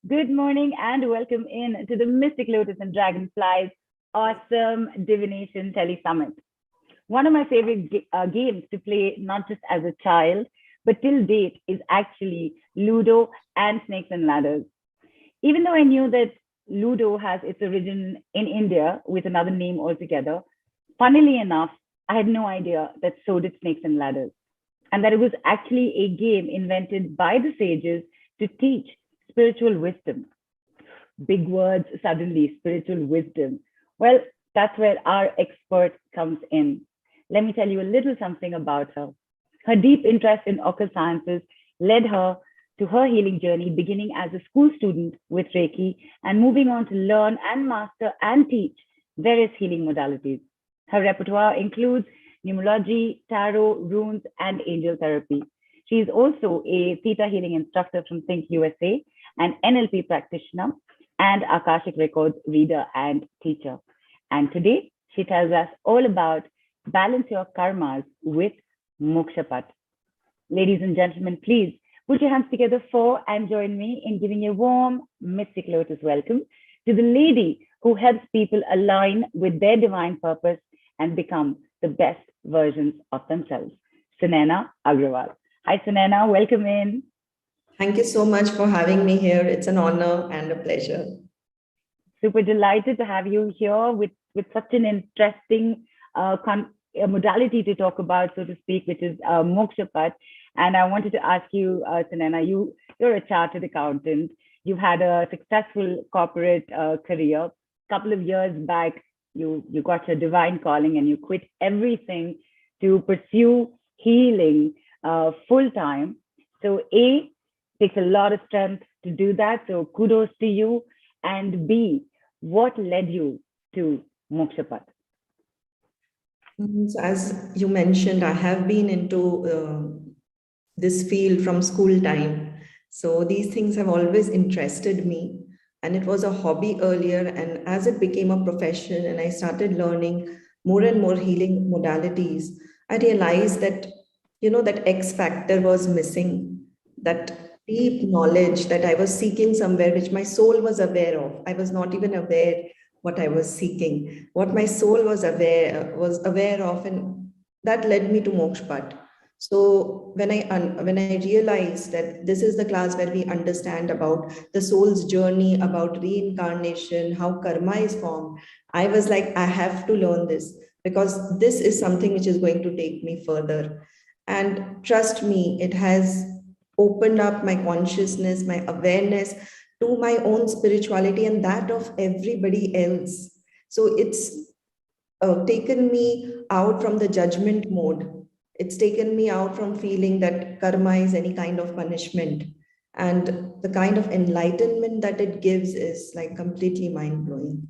Good morning and welcome in to the Mystic Lotus and Dragonflies awesome Divination Tele Summit. One of my favorite games to play, not just as a child, but till date, is actually Ludo and Snakes and Ladders. Even though I knew that Ludo has its origin in India with another name altogether, funnily enough, I had no idea that so did Snakes and Ladders, and that it was actually a game invented by the sages to teach spiritual wisdom. Big words suddenly, spiritual wisdom. Well, that's where our expert comes in. Let me tell you a little something about her. Her deep interest in occult sciences led her to her healing journey, beginning as a school student with Reiki and moving on to learn and master and teach various healing modalities. Her repertoire includes numerology, tarot, runes, and angel therapy. She is also a theta healing instructor from Think USA, an NLP practitioner, and Akashic Records reader and teacher. And today, she tells us all about balance your karmas with Mokshapatt. Ladies and gentlemen, please put your hands together for and join me in giving a warm Mystic Lotus welcome to the lady who helps people align with their divine purpose and become the best versions of themselves. Sunainaa Agrawwal. Hi, Sunainaa. Welcome in. Thank you so much for having me here. It's an honor and a pleasure. Super delighted to have you here with such an interesting modality to talk about, so to speak, which is Mokshapatt. And I wanted to ask you, Sunainaa, you're a chartered accountant. You've had a successful corporate career. A couple of years back, you got your divine calling and you quit everything to pursue healing full time. So A, takes a lot of strength to do that. So kudos to you. And B, what led you to Mokshapatt? So as you mentioned, I have been into this field from school time. So these things have always interested me. And it was a hobby earlier. And as it became a profession and I started learning more and more healing modalities, I realized that, that X factor was missing, that deep knowledge that I was seeking somewhere, which my soul was aware of. I was not even aware what I was seeking, what my soul was aware of, and that led me to Mokshapatt. So when I realized that this is the class where we understand about the soul's journey, about reincarnation, how karma is formed, I was like, I have to learn this because this is something which is going to take me further. And trust me, it has opened up my consciousness, my awareness to my own spirituality and that of everybody else. So it's taken me out from the judgment mode. It's taken me out from feeling that karma is any kind of punishment. And the kind of enlightenment that it gives is like completely mind-blowing.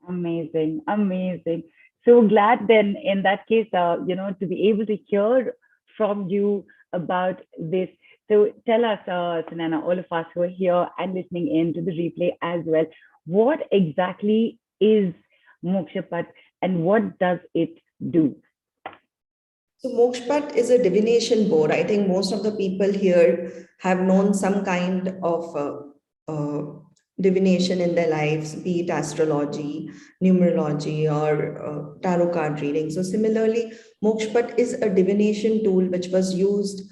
Amazing, amazing. So glad then in that case, to be able to hear from you about this. So tell us, Sunainaa, all of us who are here and listening in to the replay as well, what exactly is Mokshapatt and what does it do? So Mokshapatt is a divination board. I think most of the people here have known some kind of divination in their lives, be it astrology, numerology, or tarot card reading. So similarly, Mokshapatt is a divination tool which was used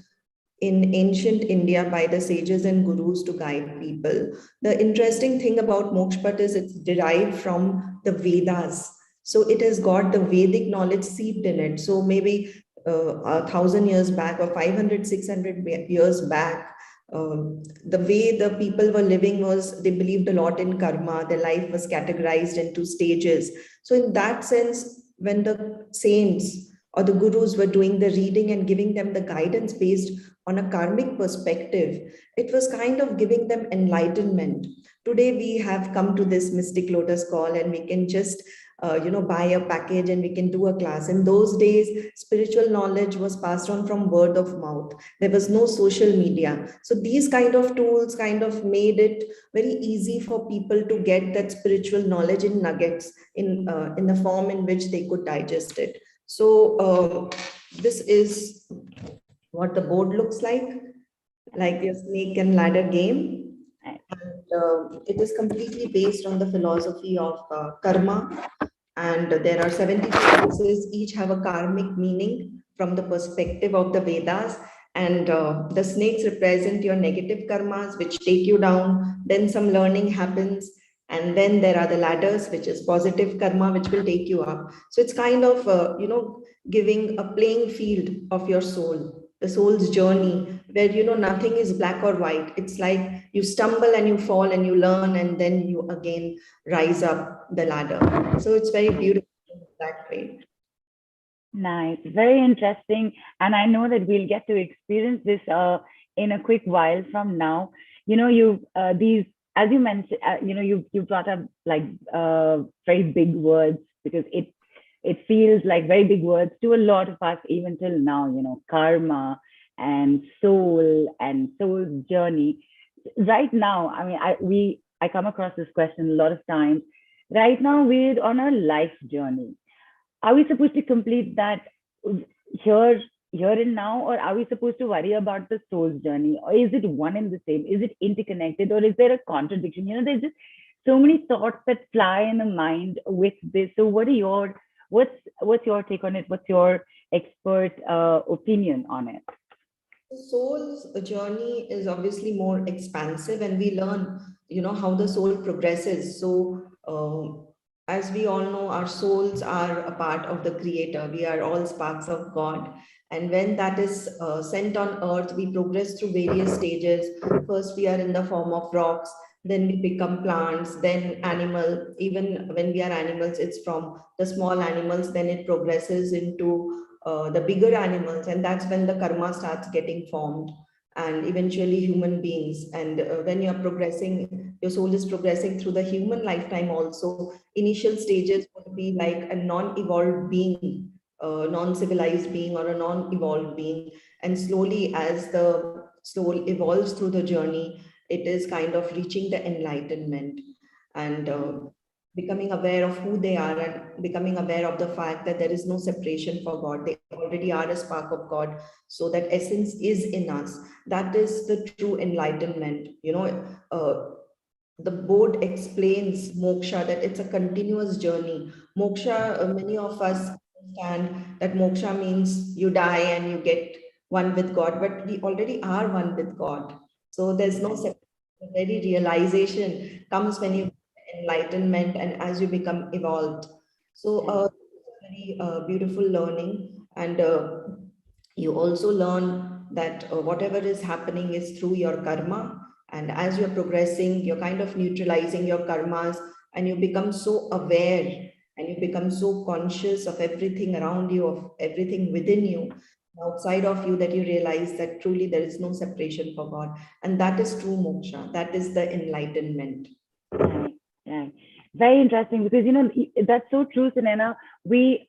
in ancient India by the sages and gurus to guide people. The interesting thing about Mokshapatt is it's derived from the Vedas. So it has got the Vedic knowledge seeped in it. So maybe 1,000 years back or 500, 600 years back, the way the people were living was they believed a lot in karma. Their life was categorized into stages. So in that sense, when the saints or the gurus were doing the reading and giving them the guidance based on a karmic perspective, it was kind of giving them enlightenment. Today, we have come to this Mystic Lotus call and we can just buy a package and we can do a class. In those days, spiritual knowledge was passed on from word of mouth. There was no social media. So these kind of tools kind of made it very easy for people to get that spiritual knowledge in nuggets in the form in which they could digest it. So this is what the board looks like your snake and ladder game. It is completely based on the philosophy of karma. And there are 72 courses, each have a karmic meaning from the perspective of the Vedas. And the snakes represent your negative karmas, which take you down. Then some learning happens. And then there are the ladders, which is positive karma, which will take you up. So it's kind of, giving a playing field of your soul, the soul's journey, where, nothing is black or white. It's like you stumble and you fall and you learn, and then you again rise up the ladder. So it's very beautiful that way. Nice, very interesting. And I know that we'll get to experience this in a quick while from now. You these, as you mentioned, you brought up like very big words, because it feels like very big words to a lot of us even till now. Karma and soul's journey. Right now, I mean, I come across this question a lot of times. Right now, we're on a life journey. Are we supposed to complete that here and now, or are we supposed to worry about the soul's journey, or is it one and the same? Is it interconnected, or is there a contradiction? There's just so many thoughts that fly in the mind with this. So what's your take on it? What's your expert opinion on it? The soul's journey is obviously more expansive, and we learn, how the soul progresses. So as we all know, our souls are a part of the creator. We are all sparks of God. And when that is sent on earth, we progress through various stages. First, we are in the form of rocks, then we become plants, then animal. Even when we are animals, it's from the small animals, then it progresses into the bigger animals. And that's when the karma starts getting formed, and eventually human beings. And when you're progressing, your soul is progressing through the human lifetime also. Initial stages would be like a non-evolved being, non-civilized being, or a non-evolved being. And slowly, as the soul evolves through the journey, it is kind of reaching the enlightenment, and becoming aware of who they are, and becoming aware of the fact that there is no separation for God. They already are a spark of God. So that essence is in us. That is the true enlightenment. The board explains moksha, that it's a continuous journey. Moksha, many of us understand that moksha means you die and you get one with God, but we already are one with God. So there's no separation. The very realization comes when you enlightenment and as you become evolved. So very beautiful learning. And you also learn that whatever is happening is through your karma. And as you're progressing, you're kind of neutralizing your karmas, and you become so aware, and you become so conscious of everything around you, of everything within you, outside of you, that you realize that truly there is no separation for God. And that is true moksha. That is the enlightenment. Right. Very interesting, because that's so true, Sunainaa. We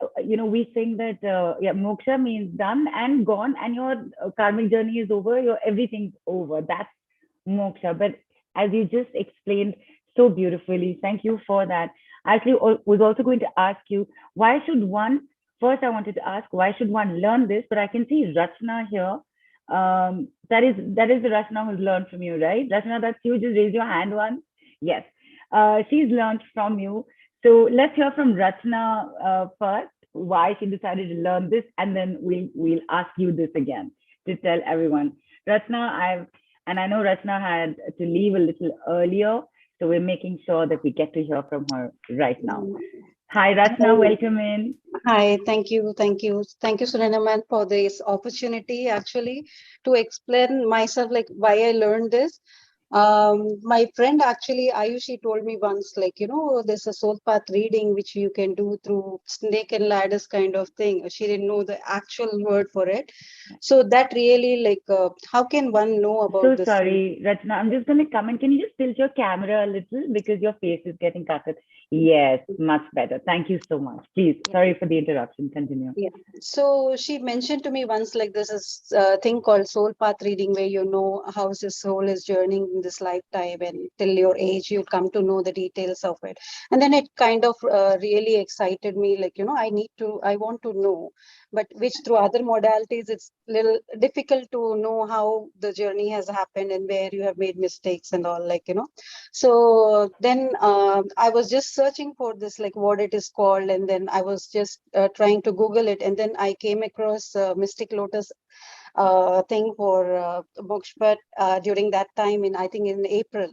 think that moksha means done and gone, and your karmic journey is over. Your everything's over. That's moksha. But as you just explained so beautifully, thank you for that. Actually, was also going to ask you, why should one? First, I wanted to ask, why should one learn this? But I can see Rachna here. That is the Rachna who's learned from you, right? Rachna, that's you. Just raise your hand once. Yes. She's learned from you. So let's hear from Rachna first, why she decided to learn this, and then we'll ask you this again to tell everyone. Rachna, I know Rachna had to leave a little earlier, so we're making sure that we get to hear from her right now. Hi, Rachna, welcome in. Hi, thank you, Sunainaa ma'am, for this opportunity actually to explain myself, like why I learned this. My friend actually, Ayushi, told me once, like, there's a soul path reading which you can do through snake and ladders kind of thing. She didn't know the actual word for it. So that really, like, how can one know about this? So sorry, Rachna, I'm just going to come in. Can you just tilt your camera a little, because your face is getting cut? Yes, much better. Thank you so much. Please, sorry for the interruption. Continue. Yeah. So she mentioned to me once, like, this is a thing called soul path reading, where you know how the soul is journeying in this lifetime, and till your age you come to know the details of it. And then it kind of really excited me, like, I want to know, but which through other modalities it's little difficult to know how the journey has happened and where you have made mistakes and all, like, So then I was just searching for this, like what it is called, and then I was just trying to Google it, and then I came across Mystic Lotus thing for Mokshapatt during that time, I think in April,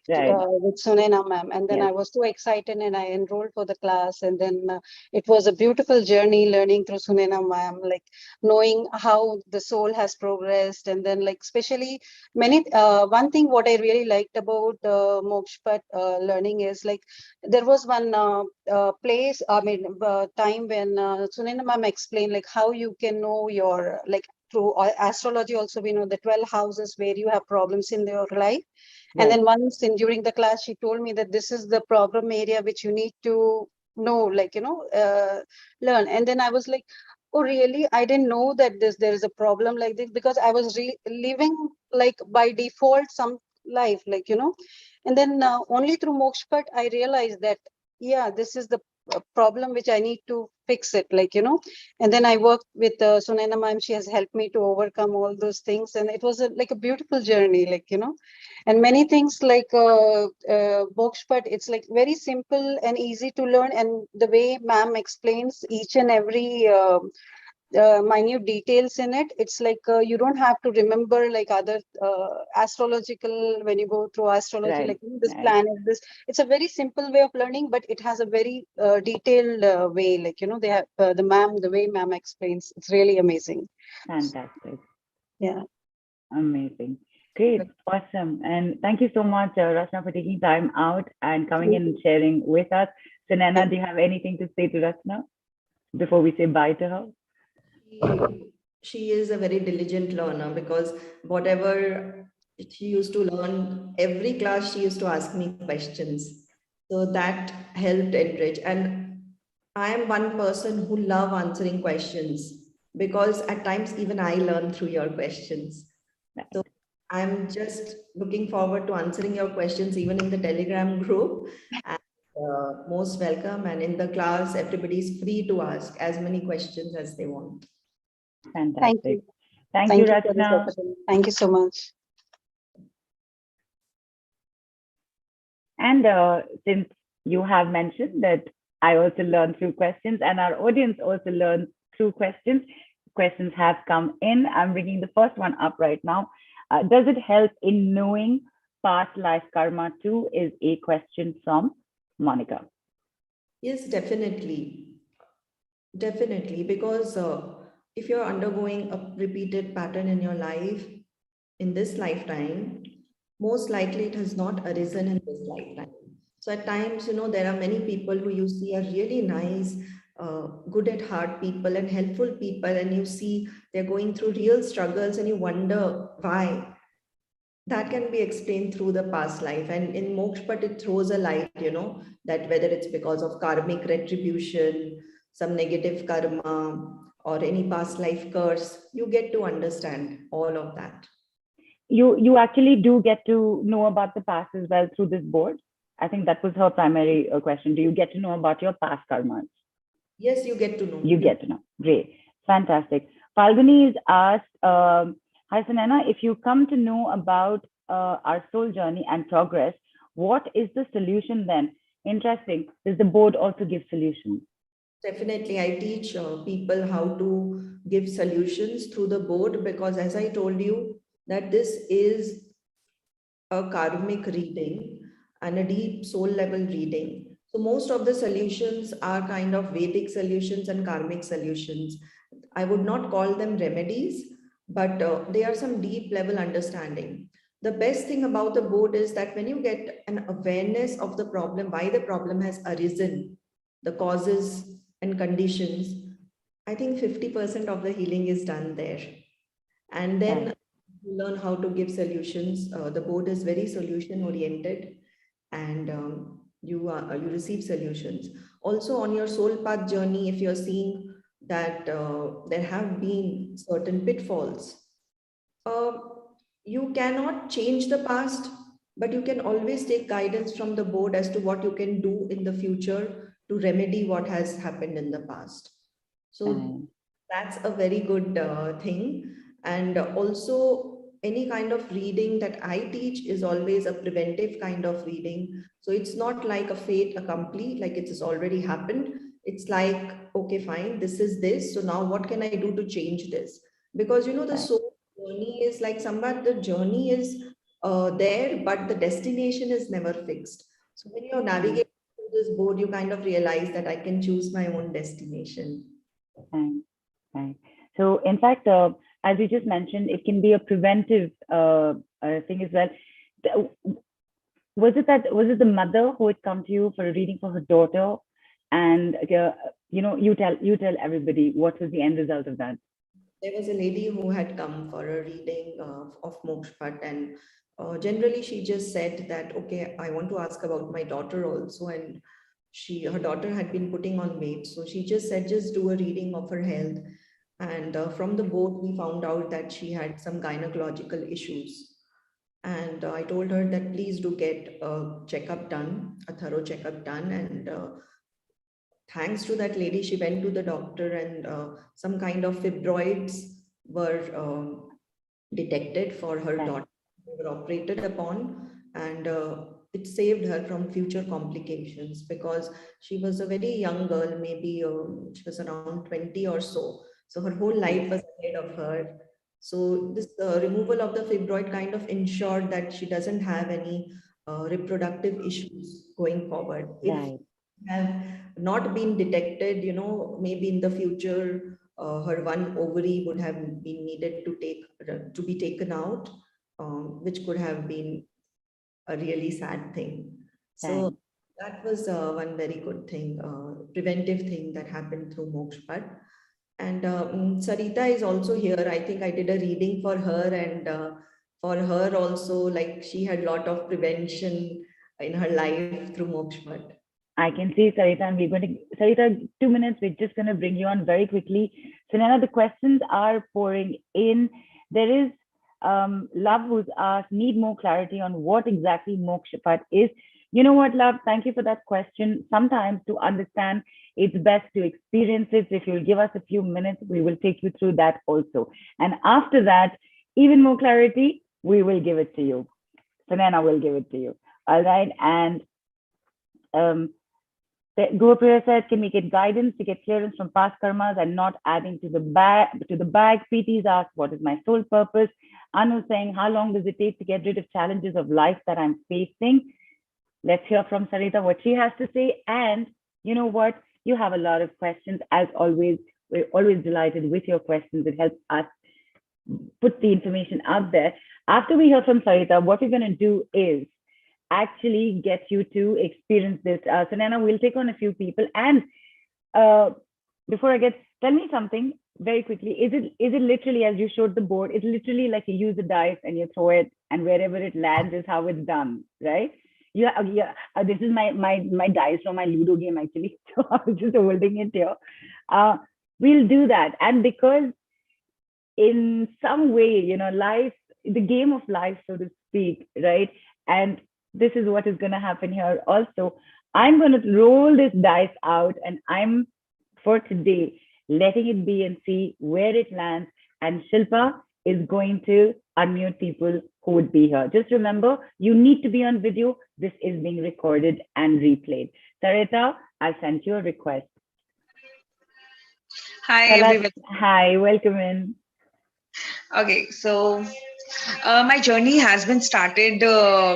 Right. with Sunainaa ma'am. And then Yes. I was so excited and I enrolled for the class. And then it was a beautiful journey learning through Sunainaa ma'am, like knowing how the soul has progressed. And then, like, especially one thing what I really liked about Mokshapatt learning is, like, there was one time when Sunainaa ma'am explained, like, how you can know your, like, through astrology also, we know the 12 houses where you have problems in your life. And Right. then once during the class, she told me that this is the problem area which you need to know, like, learn. And then I was like, oh, really? I didn't know that there is a problem like this, because I was living like by default some life, like, and then only through Mokshapatt, I realized that, yeah, this is the problem which I need to fix it, like, and then I worked with Sunainaa ma'am. She has helped me to overcome all those things. And it was like a beautiful journey, like, and many things like Mokshapatt, it's like very simple and easy to learn. And the way ma'am explains each and every minute details in it, it's like you don't have to remember like other astrological, when you go through astrology, Right. like, this Right. planet, this, it's a very simple way of learning, but it has a very detailed way, like, they have the way ma'am explains, it's really amazing. Fantastic. Yeah. Amazing. Great. Awesome. And thank you so much, Rachna, for taking time out and coming in and sharing with us. Sunainaa, do you have anything to say to Rachna before we say bye to her? She is a very diligent learner, because whatever she used to learn, every class she used to ask me questions. So that helped enrich. And I am one person who love answering questions, because at times even I learn through your questions. So I'm just looking forward to answering your questions even in the Telegram group. And most welcome. And in the class, everybody is free to ask as many questions as they want. Fantastic. Thank you. Thank you, For this Rachna. opportunity. Thank you so much. And since you have mentioned that I also learn through questions and our audience also learns through questions, questions have come in. I'm bringing the first one up right now. Does it help in knowing past life karma too? Is a question from Monica. Yes, definitely. Definitely, because if you're undergoing a repeated pattern in your life in this lifetime, most likely it has not arisen in this lifetime. So at times, there are many people who you see are really nice, good at heart people and helpful people, and you see they're going through real struggles and you wonder why. That can be explained through the past life. And in Mokshapatt, it throws a light, that whether it's because of karmic retribution, some negative karma, or any past life curse, you get to understand all of that. You actually do get to know about the past as well through this board. I think that was her primary question. Do you get to know about your past karmas? Yes, you get to know. You get to know. Great. Fantastic. Falguni is asked, hi, Sunainaa, if you come to know about our soul journey and progress, what is the solution then? Interesting. Does the board also give solutions? Definitely, I teach people how to give solutions through the board, because as I told you, that this is a karmic reading and a deep soul level reading. So most of the solutions are kind of Vedic solutions and karmic solutions. I would not call them remedies, but they are some deep level understanding. The best thing about the board is that when you get an awareness of the problem, why the problem has arisen, the causes and conditions, I think 50% of the healing is done there. And then you learn how to give solutions. The board is very solution oriented, and you receive solutions. Also on your soul path journey, if you're seeing that there have been certain pitfalls, uh, you cannot change the past, but you can always take guidance from the board as to what you can do in the future to remedy what has happened in the past. So that's a very good thing. And also, any kind of reading that I teach is always a preventive kind of reading. So it's not like a fate accompli, like it has already happened. It's like, okay, fine, this is this. So now what can I do to change this? Because the soul journey is like somewhat the journey is there, but the destination is never fixed. So when you're navigating through this board, you kind of realize that I can choose my own destination. Right. So in fact, as you just mentioned, it can be a preventive thing as well. Was it the mother who had come to you for a reading for her daughter, and you tell everybody what was the end result of that? There was a lady who had come for a reading of Mokshapatt, and generally she just said that, okay, I want to ask about my daughter also, and her daughter had been putting on weight, so she just said, just do a reading of her health. And from the board we found out that she had some gynecological issues, and I told her that please do get a checkup done, a thorough checkup done. And thanks to that lady, she went to the doctor, and some kind of fibroids were detected for her daughter. They were operated upon, and it saved her from future complications, because she was a very young girl, maybe she was around 20 or so. So her whole life was ahead of her. So this removal of the fibroid kind of ensured that she doesn't have any reproductive issues going forward. If have not been detected, maybe in the future, her one ovary would have been needed to be taken out, which could have been a really sad thing. So that was one very good thing, preventive thing that happened through Mokshapatt. And Sarita is also here. I think I did a reading for her, and for her also, like, she had a lot of prevention in her life through Mokshapatt. I can see Sarita, and Sarita, 2 minutes. We're just going to bring you on very quickly. Sunaina, the questions are pouring in. There is Love who's asked, need more clarity on what exactly Mokshapatt is. You know what, Love? Thank you for that question. Sometimes to understand, it's best to experience it. If you'll give us a few minutes, we will take you through that also. And after that, even more clarity, we will give it to you. Sunaina will give it to you. All right. And Gurpriya said, can we get guidance to get clearance from past karmas and not adding to the bag? Preeti's asked, what is my sole purpose? Anu saying, how long does it take to get rid of challenges of life that I'm facing? Let's hear from Sarita what she has to say. And you know what? You have a lot of questions. As always, we're always delighted with your questions. It helps us put the information out there. After we hear from Sarita, what we're going to do is actually get you to experience this. Sunaina, we'll take on a few people. And before tell me something very quickly. Is it literally, as you showed the board, it's literally like you use the dice and you throw it, and wherever it lands is how it's done, right? This is my dice from my Ludo game, actually. So I was just holding it here. We'll do that. And because in some way, life, the game of life, so to speak, right? And this is what is going to happen here also. I'm going to roll this dice out, and I'm, for today, letting it be and see where it lands. And Shilpa is going to unmute people who would be here. Just remember, you need to be on video. This is being recorded and replayed. Sarita, I sent you a request. Hi, everyone. Hi, welcome in. Okay, so my journey has been started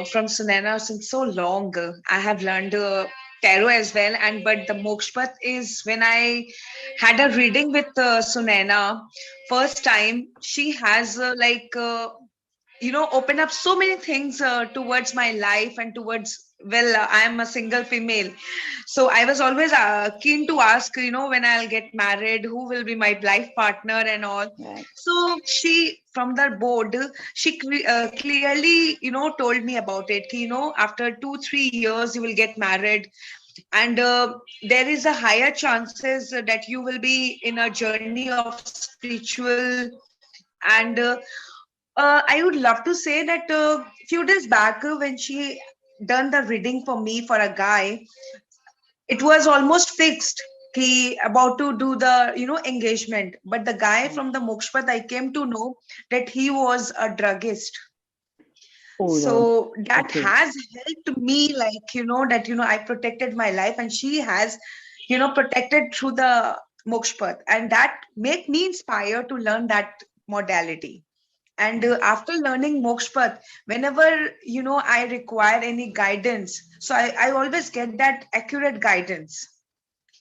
from Sunaina since so long. I have learned tarot as well, but the Mokshapatt is when I had a reading with Sunaina. First time, she has opened up so many things towards my life and towards well, I am a single female. So I was always keen to ask, when I'll get married, who will be my life partner and all. Right. So she, from the board, she clearly, told me about it. After 2-3 years, you will get married, and there is a higher chances that you will be in a journey of spiritual. And I would love to say that few days back, when she done the reading for me for a guy, it was almost fixed. He about to do the engagement, but the guy from the Mokshapatt, I came to know that he was a druggist. Oh Lord. So that Okay. has helped me, like, that I protected my life, and she has protected through the Mokshapatt, and that make me inspired to learn that modality. And after learning Mokshapatt, whenever I require any guidance, so I always get that accurate guidance.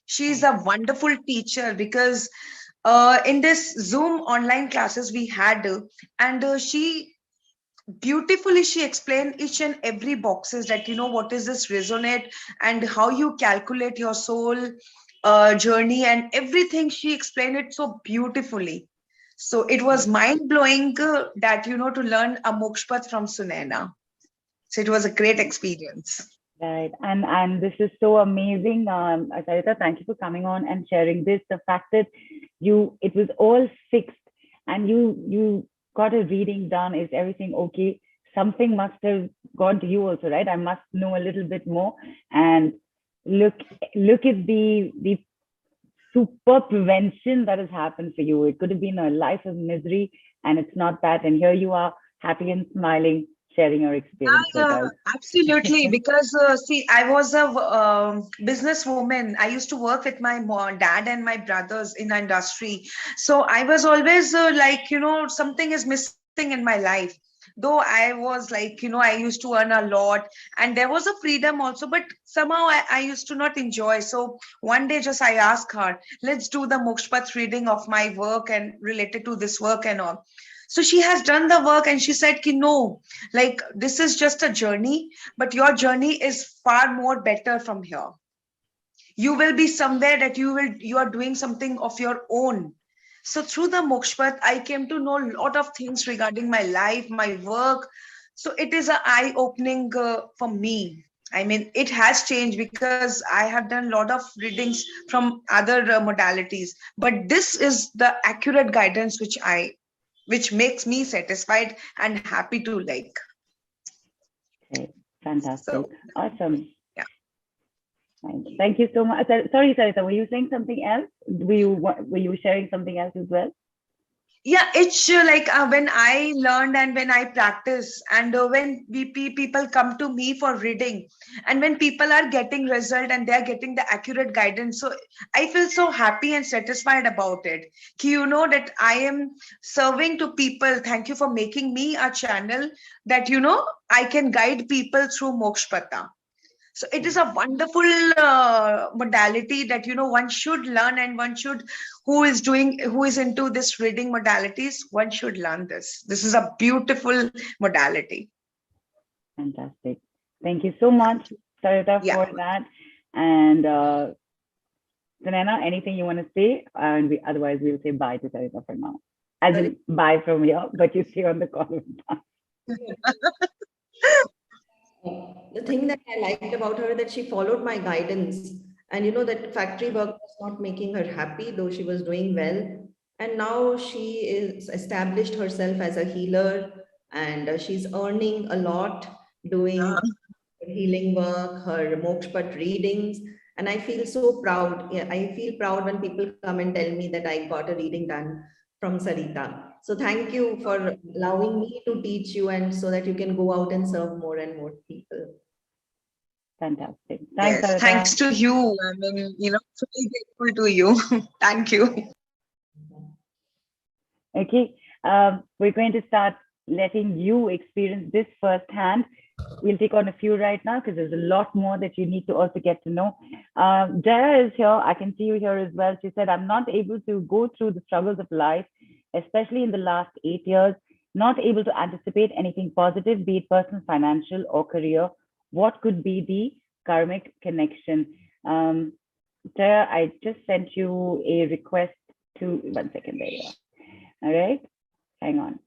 She's a wonderful teacher, because in this Zoom online classes we had, and she beautifully she explained each and every boxes, that what is this resonate, and how you calculate your soul journey, and everything. She explained it so beautifully. So it was mind blowing, that to learn a Mokshapath from Sunaina. So it was a great experience. Right. And this is so amazing. Sarita, thank you for coming on and sharing this. The fact that it was all fixed and you got a reading done. Is everything okay? Something must have gone to you also, right? I must know a little bit more. And look at the super prevention that has happened for you. It could have been a life of misery, and it's not that. And here you are, happy and smiling, sharing your experience with us. Absolutely. Because see, I was a businesswoman. I used to work with my dad and my brothers in the industry. So I was always like, something is missing in my life. Though I was like, I used to earn a lot, and there was a freedom also, but somehow I used to not enjoy. So one day just I asked her, let's do the Mokshapath reading of my work and related to this work and all. So she has done the work, and she said, no, like, this is just a journey, but your journey is far more better from here. You will be somewhere that you are doing something of your own. So through the Mokshapath, I came to know a lot of things regarding my life, my work. So it is an eye opening for me. I mean, it has changed, because I have done a lot of readings from other modalities, but this is the accurate guidance which makes me satisfied and happy to like. Okay, fantastic. So, Awesome. yeah. Thank you so much. Sorry, Sarita, were you saying something else? Were you sharing something else as well? Yeah, it's like when I learned and when I practice, and when people come to me for reading, and when people are getting result and they're getting the accurate guidance, so I feel so happy and satisfied about it. That I am serving to people. Thank you for making me a channel that I can guide people through Mokshapath. So it is a wonderful modality that one should learn, and one should, who is into this reading modalities, one should learn this. This is a beautiful modality. Fantastic. Thank you so much, Sarita, Yeah. for that. And Sunaina, anything you want to say? And otherwise, we'll say bye to Sarita for now. As in, bye from here, but you stay on the call with us. The thing that I liked about her, that she followed my guidance, and that factory work was not making her happy, though she was doing well. And now she is established herself as a healer, and she's earning a lot doing her healing work, her Mokshapath readings. And I feel so proud. Yeah, I feel proud when people come and tell me that I got a reading done from Sarita. So thank you for allowing me to teach you, and so that you can go out and serve more and more people. Fantastic. Thanks, Yes, Sarita. thanks to you. I mean, truly grateful to you. Thank you. Okay, we're going to start letting you experience this firsthand. We'll take on a few right now, because there's a lot more that you need to also get to know. Jaya is here. I can see you here as well. She said, I'm not able to go through the struggles of life, especially in the last 8 years, not able to anticipate anything positive, be it personal, financial, or career. what could be the karmic connection? Jaya, I just sent you a request to, 1 second, there you are. All right, hang on.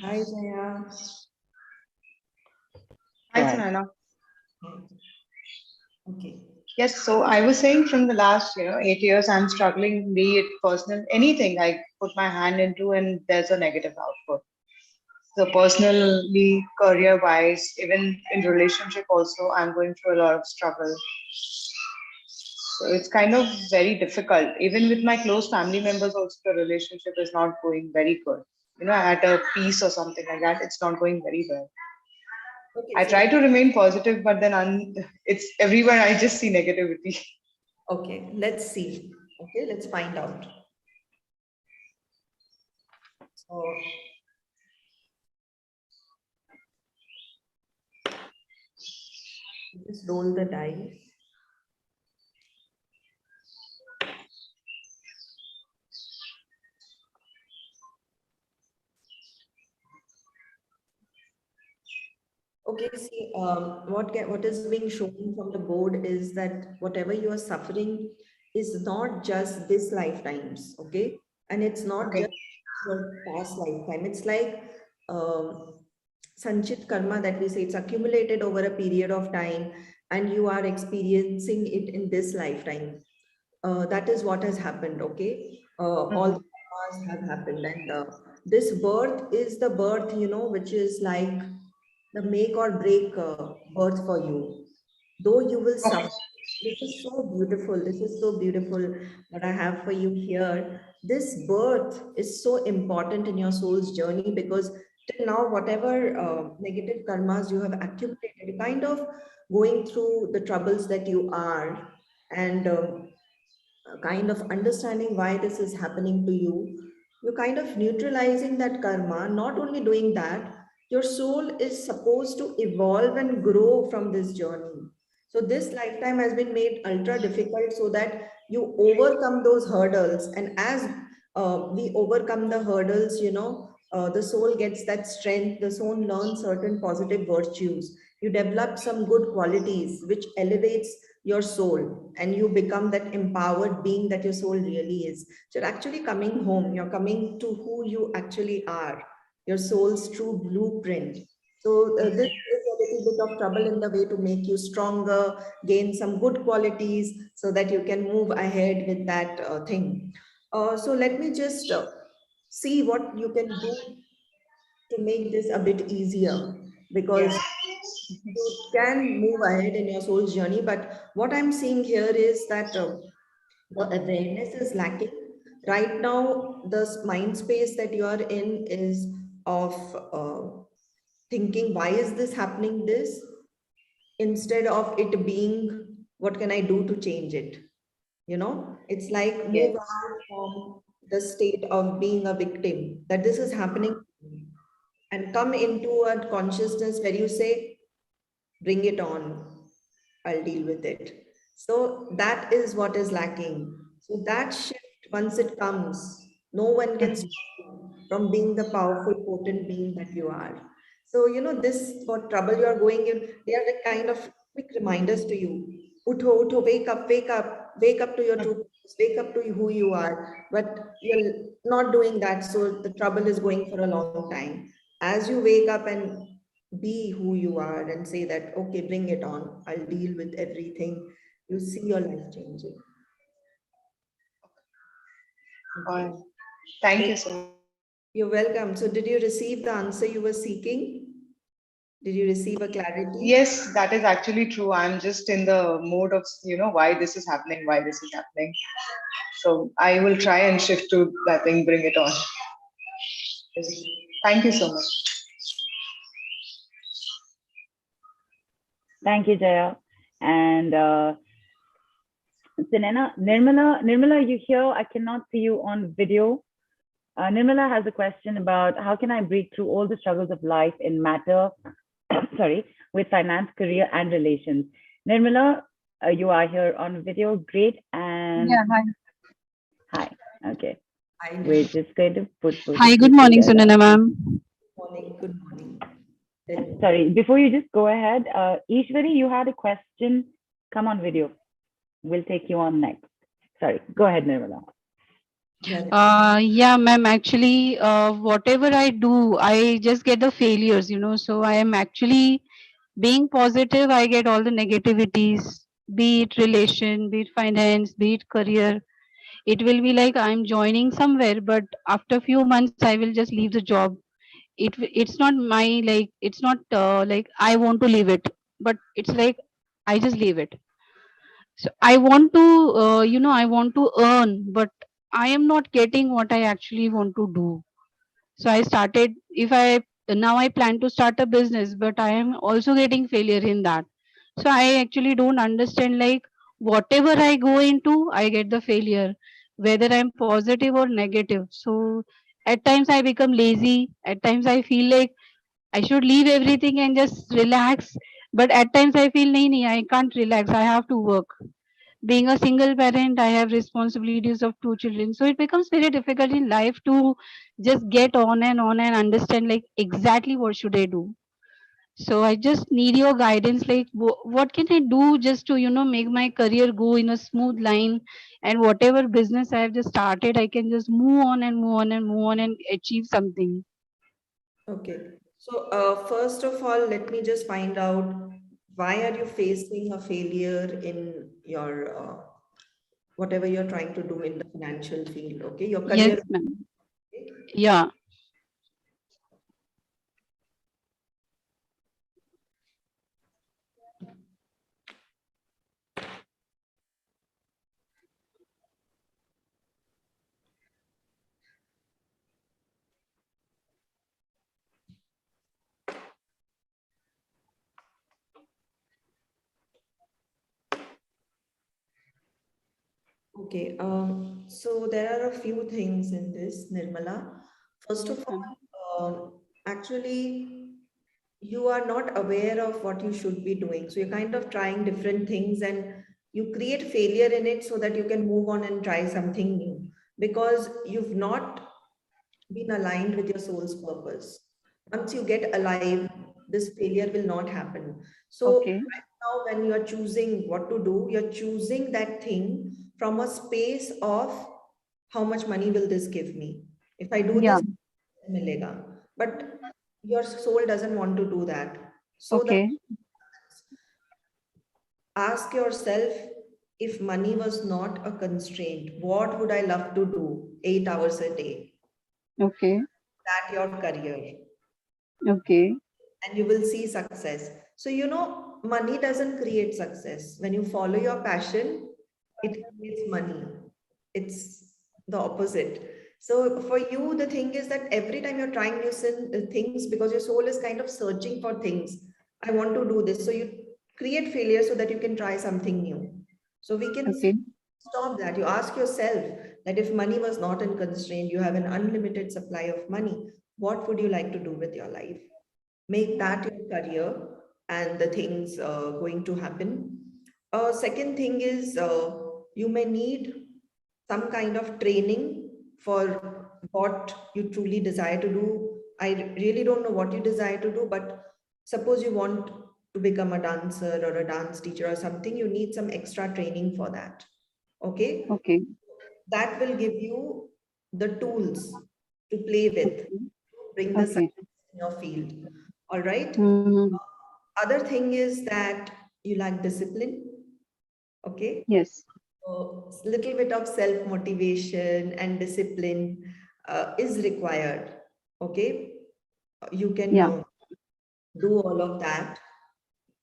Hi, Jaya. Hi, Right. Sunainaa. Okay. Yes, so I was saying from the last, 8 years, I'm struggling, be it personal, anything I put my hand into, and there's a negative output. So personally, career-wise, even in relationship also, I'm going through a lot of struggle. So it's kind of very difficult. Even with my close family members, also the relationship is not going very good. At a peace or something like that, it's not going very well. Okay, I so try to remain positive, but then it's everywhere I just see negativity. okay, let's see. Okay, let's find out. So just roll the dice. Okay, see, what is being shown from the board is that whatever you are suffering is not just this lifetimes, okay? And it's not Okay. just your past lifetime. It's like sanchit karma that we say, it's accumulated over a period of time, and you are experiencing it in this lifetime. That is what has happened, okay? All the karmas have happened, and this birth is the birth, which is like the make or break birth for you. Though you will Okay. suffer, this is so beautiful. This is so beautiful that I have for you here. This birth is so important in your soul's journey because till now, whatever negative karmas you have accumulated, you're kind of going through the troubles that you are, and kind of understanding why this is happening to you. You're kind of neutralizing that karma. Not only doing that, your soul is supposed to evolve and grow from this journey. So this lifetime has been made ultra difficult so that you overcome those hurdles. And as we overcome the hurdles, the soul gets that strength. The soul learns certain positive virtues. You develop some good qualities which elevates your soul, and you become that empowered being that your soul really is. So you're actually coming home. You're coming to who you actually are, your soul's true blueprint. So this is a little bit of trouble in the way to make you stronger, gain some good qualities so that you can move ahead with that thing. So let me just see what you can do to make this a bit easier, because Yeah. you can move ahead in your soul's journey. But what I'm seeing here is that the awareness is lacking. Right now, the mind space that you are in is of thinking, why is this happening this? Instead of it being, what can I do to change it? It's like move Yes. out from the state of being a victim, that this is happening, and come into a consciousness where you say, bring it on, I'll deal with it. So that is what is lacking. So that shift, once it comes, no one can stop you from being the powerful, potent being that you are. So, this what trouble you are going in, they are the kind of quick reminders to you. Utho, utho, wake up to your true purpose, wake up to who you are. But you're not doing that, so the trouble is going for a long time. As you wake up and be who you are and say that, okay, bring it on, I'll deal with everything, you see your life changing. Okay. Thank you so much. You're welcome. So did you receive the answer you were seeking? Did you receive a clarity? Yes, that is actually true. I'm just in the mode of, why this is happening, why this is happening. So I will try and shift to that thing, bring it on. Thank you so much. Thank you, Jaya. And Sunainaa, Nirmala, are you here? I cannot see you on video. Nirmala has a question about how can I break through all the struggles of life in matter, with finance, career, and relations. Nirmala, you are here on video. Great. And Yeah, hi. hi. Okay. Hi, We're just going to put both Hi, of good you morning, together. Sunainaa ma'am. morning. Sorry, before you just go ahead, Ishwari, you had a question. Come on video. We'll take you on next. Sorry, go ahead, Nirmala. Yeah, ma'am. Actually, whatever I do, I just get the failures, So I am actually being positive, I get all the negativities, be it relation, be it finance, be it career. It will be like I'm joining somewhere, but after a few months, I will just leave the job. It's not my like it's not like I want to leave it, but it's like I just leave it. So I want to I want to earn, but I am not getting what I actually want to do. So I started, if I now I plan to start a business, but I am also getting failure in that. So I actually don't understand, like, whatever I go into, I get the failure, whether I'm positive or negative. So at times I become lazy, at times I feel like I should leave everything and just relax, but at times I feel nahi, I can't relax, I have to work. Being a single parent, I have responsibilities of two children, so it becomes very difficult in life to just get on and understand, like, exactly what should I do. So I just need your guidance, like, what can I do just to make my career go in a smooth line, and whatever business I have just started, I can just move on and move on and move on and achieve something. Okay. So, first of all, let me just find out, why are you facing a failure in your whatever you're trying to do in the financial field? Okay, your Yes, career. ma'am. Okay? Yeah. Okay, so there are a few things in this, Nirmala. First Yes, of ma'am. all, actually, you are not aware of what you should be doing. So you're kind of trying different things and you create failure in it so that you can move on and try something new, because you've not been aligned with your soul's purpose. Once you get alive, this failure will not happen. So Okay. right now, when you're choosing what to do, you're choosing that thing from a space of how much money will this give me? If I do Yeah. this, milega. But your soul doesn't want to do that. So the Okay. ask yourself, if money was not a constraint, what would I love to do 8 hours a day? Okay. That your career. Okay. And you will see success. So, money doesn't create success. When you follow your passion, it creates money. It's the opposite. So, for you, the thing is that every time you're trying new things, because your soul is kind of searching for things, I want to do this. So, you create failure so that you can try something new. So, we can Okay. stop that. You ask yourself that if money was not a constraint, you have an unlimited supply of money, what would you like to do with your life? Make that your career and the things going to happen. Second thing is, you may need some kind of training for what you truly desire to do. I really don't know what you desire to do, but suppose you want to become a dancer or a dance teacher or something, you need some extra training for that. Okay, Okay. that will give you the tools to play with, Okay. bring the Okay. success in your field. All right. Mm, Other thing is that you lack discipline. Okay. yes. So little bit of self motivation and discipline is required. Okay. You can Yeah. do all of that.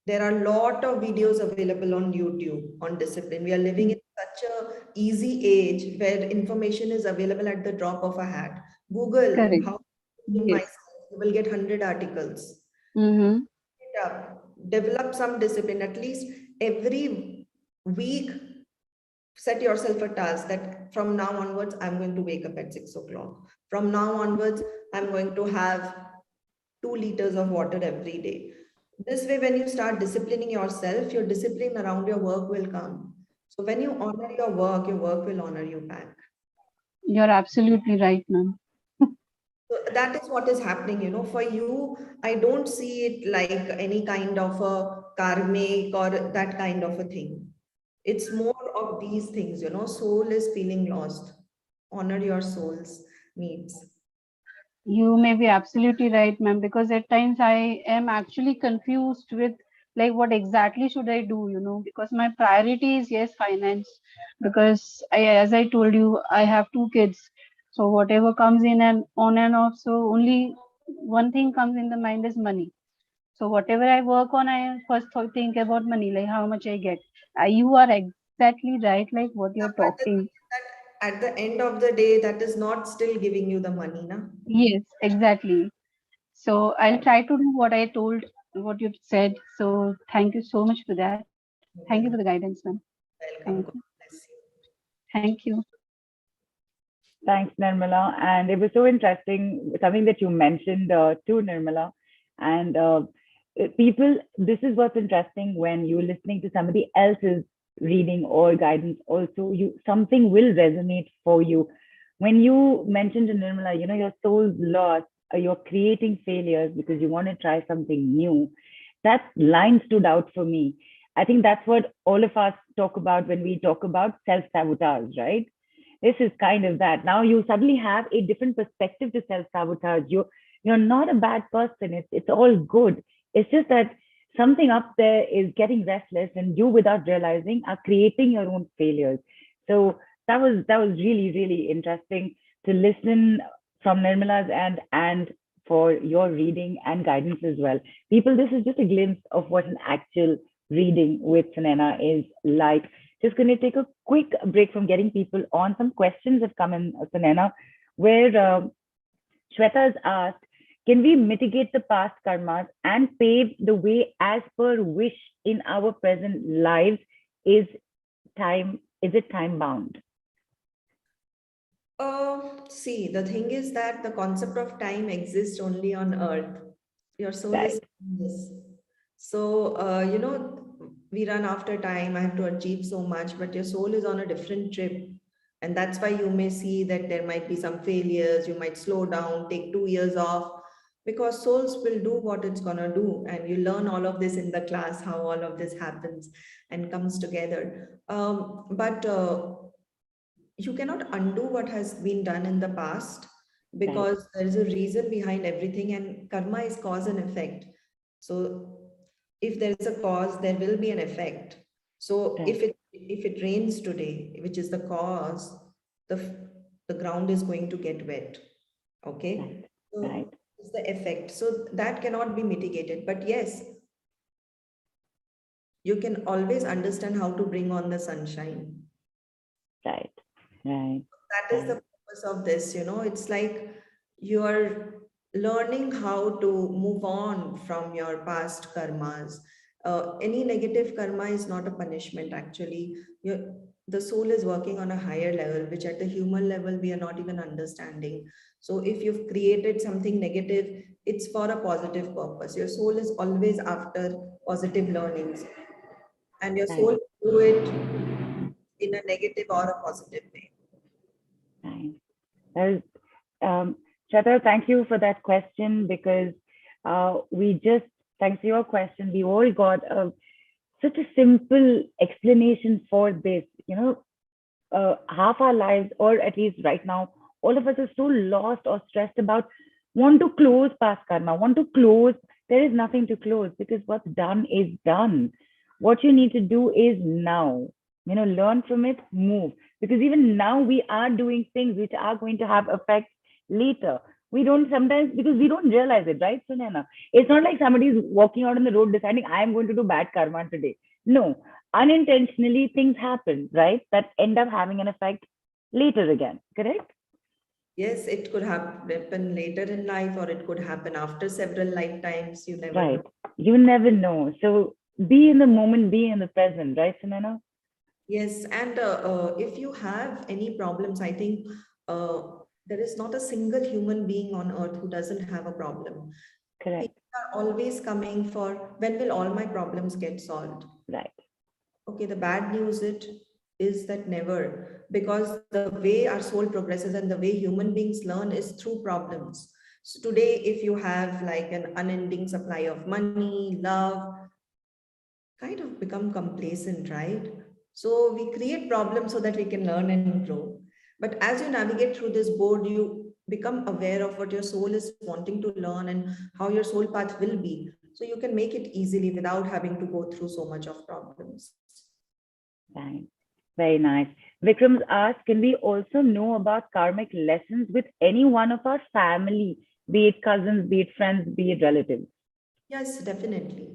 There are a lot of videos available on YouTube on discipline. We are living in such a easy age where information is available at the drop of a hat. Google Correct. how to discipline Yes. myself. You will get 100 articles. Mm-hmm. It up, develop some discipline. At least every week, set yourself a task that from now onwards, I'm going to wake up at 6 o'clock. From now onwards, I'm going to have 2 liters of water every day. This way, when you start disciplining yourself, your discipline around your work will come. So when you honor your work will honor you back. You're absolutely right, ma'am. So that is what is happening, for you. I don't see it like any kind of a karmic or that kind of a thing. It's more of these things, soul is feeling lost. Honor your soul's needs. You may be absolutely right, ma'am, because at times I am actually confused with like what exactly should I do, because my priority is yes, finance, because as I told you, I have two kids. So whatever comes in and on and off, so only one thing comes in the mind is money. So whatever I work on, I first think about money, like how much I get. You are exactly right, like what Yeah, you're but the thing talking. is that at the end of the day, that is not still giving you the money, na? Yes, exactly. So I'll try to do what I told, what you said. So thank you so much for that. Thank you for the Well, guidance, ma'am. Thank welcome. you. God bless you. Thank you. Thanks, Nirmala. And it was so interesting, something that you mentioned too, Nirmala. And people, this is what's interesting when you're listening to somebody else's reading or guidance. Also, something will resonate for you. When you mentioned to Nirmala, your soul's lost, you're creating failures because you want to try something new. That line stood out for me. I think that's what all of us talk about when we talk about self-sabotage, right? This is kind of that. Now you suddenly have a different perspective to self-sabotage. You're not a bad person. It's all good. It's just that something up there is getting restless, and you, without realizing, are creating your own failures. So that was really, really interesting to listen from Nirmala's and for your reading and guidance as well. People, this is just a glimpse of what an actual reading with Sunaina is like. Just going to take a quick break from getting people on. Some questions have come in, Sunaina, where Shweta has asked, can we mitigate the past karmas and pave the way as per wish in our present lives? Is it time bound? See, the thing is that the concept of time exists only on earth. Your soul is Right, this. So, we run after time. I have to achieve so much, but your soul is on a different trip. And that's why you may see that there might be some failures. You might slow down, take 2 years off, because souls will do what it's going to do. And you learn all of this in the class, how all of this happens and comes together. But you cannot undo what has been done in the past, right, because there is a reason behind everything, and karma is cause and effect. So if there is a cause, there will be an effect. So right, if it rains today, which is the cause, the the ground is going to get wet. right, Okay, right, so it's the effect. So that cannot be mitigated. But yes, you can always understand how to bring on the sunshine. right, right, That is the right, purpose of this. It's like you're learning how to move on from your past karmas. Any negative karma is not a punishment, actually. The soul is working on a higher level, which at the human level we are not even understanding. So if you've created something negative, it's for a positive purpose. Your soul is always after positive learnings, and your right, soul will do it in a negative or a positive way. right. There's, Shweta, thank you for that question, because thanks to your question, we all got such a simple explanation for this. Half our lives, or at least right now, all of us are so lost or stressed about want to close past karma, want to close. There is nothing to close, because what's done is done. What you need to do is now, learn from it, move. Because even now we are doing things which are going to have effects later. We don't sometimes, because we don't realize it, right, Sunaina? It's not like somebody's walking out on the road deciding, I am going to do bad karma today. No, unintentionally things happen, right? That end up having an effect later again, correct? Yes, it could happen later in life, or it could happen after several lifetimes. You never Right. know. You never know. So be in the moment, be in the present, right, Sunana? Yes, and if you have any problems, I think uh, there is not a single human being on earth who doesn't have a problem. Correct. People are always coming for, when will all my problems get solved? Right. Okay, the bad news is that never, because the way our soul progresses and the way human beings learn is through problems. So today, if you have like an unending supply of money, love, kind of become complacent, right? So we create problems so that we can learn and grow. But as you navigate through this board, you become aware of what your soul is wanting to learn and how your soul path will be. So you can make it easily without having to go through so much of problems. Thanks. Very nice. Vikram's asked, can we also know about karmic lessons with any one of our family, be it cousins, be it friends, be it relatives? Yes, definitely.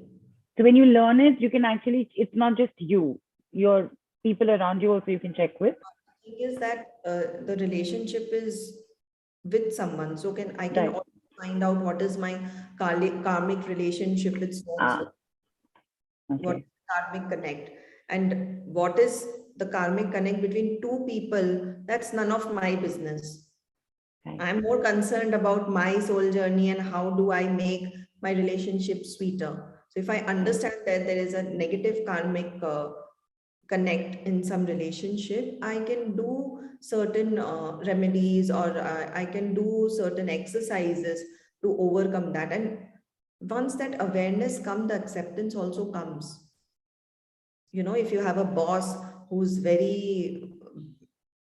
So when you learn it, you can actually, it's not just you, your people around you also you can check with. The thing is that the relationship is with someone. So I can Right. also find out what is my karmic relationship with so and so. What is Okay. karmic connect, and what is the karmic connect between two people? That's none of my business. Right. I'm more concerned about my soul journey and how do I make my relationship sweeter. So if I understand that there is a negative karmic connect in some relationship, I can do certain remedies, or I can do certain exercises to overcome that. And once that awareness comes, the acceptance also comes. You know, if you have a boss who's very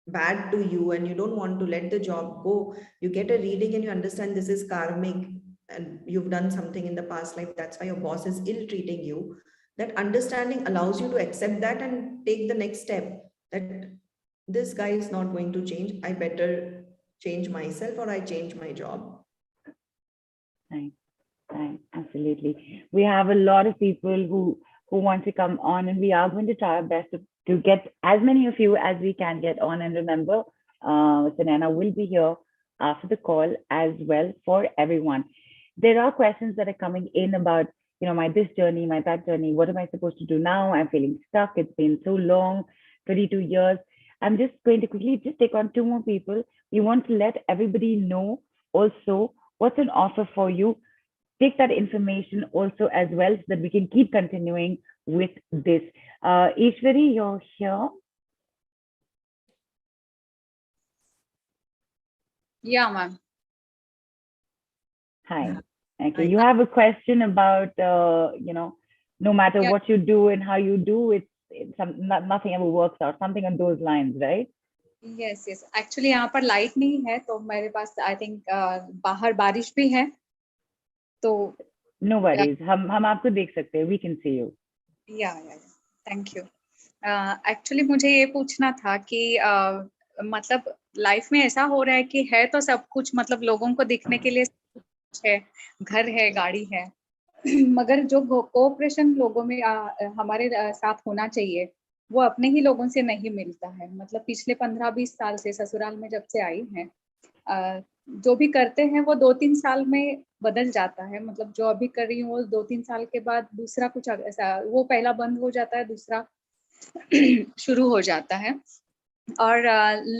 bad to you and you don't want to let the job go, you get a reading and you understand this is karmic and you've done something in the past life, that's why your boss is ill treating you. That understanding allows you to accept that and take the next step, that this guy is not going to change, I better change myself or I change my job. Right. Right. Absolutely. We have a lot of people who want to come on, and we are going to try our best to get as many of you as we can get on. And remember, Sunainaa will be here after the call as well for everyone. There are questions that are coming in about, my this journey, my that journey. What am I supposed to do now? I'm feeling stuck. It's been so long, 32 years. I'm just going to quickly just take on two more people. We want to let everybody know also what's an offer for you. Take that information also as well so that we can keep continuing with this. Ishwari, you're here. Yeah, ma'am. Hi. Okay, Hi. you have a question about, no matter Yeah. what you do and how you do, nothing ever works out, something on those lines, right? Yes, yes. Actually यहाँ पर light नहीं है तो मेरे पास I think बाहर बारिश भी है तो No worries. हम आपको देख सकते हैं. We can see you. या थैंक यू. एक्चुअली मुझे ये पूछना था कि मतलब लाइफ में ऐसा हो रहा है कि है तो सब कुछ, मतलब लोगों को दिखने के लिए कुछ है, घर है, गाड़ी है, मगर जो कोऑपरेशन लोगों में हमारे साथ होना चाहिए वो अपने ही लोगों से नहीं मिलता है. मतलब पिछले 15-20 साल से ससुराल में जब से आई हैं, जो भी करते हैं वो 2-3 साल में बदल जाता है. मतलब जो अभी कर रही हूँ वो 2-3 साल के बाद दूसरा कुछ ऐसा, वो पहला बंद हो जाता है, दूसरा शुरू हो जाता है. और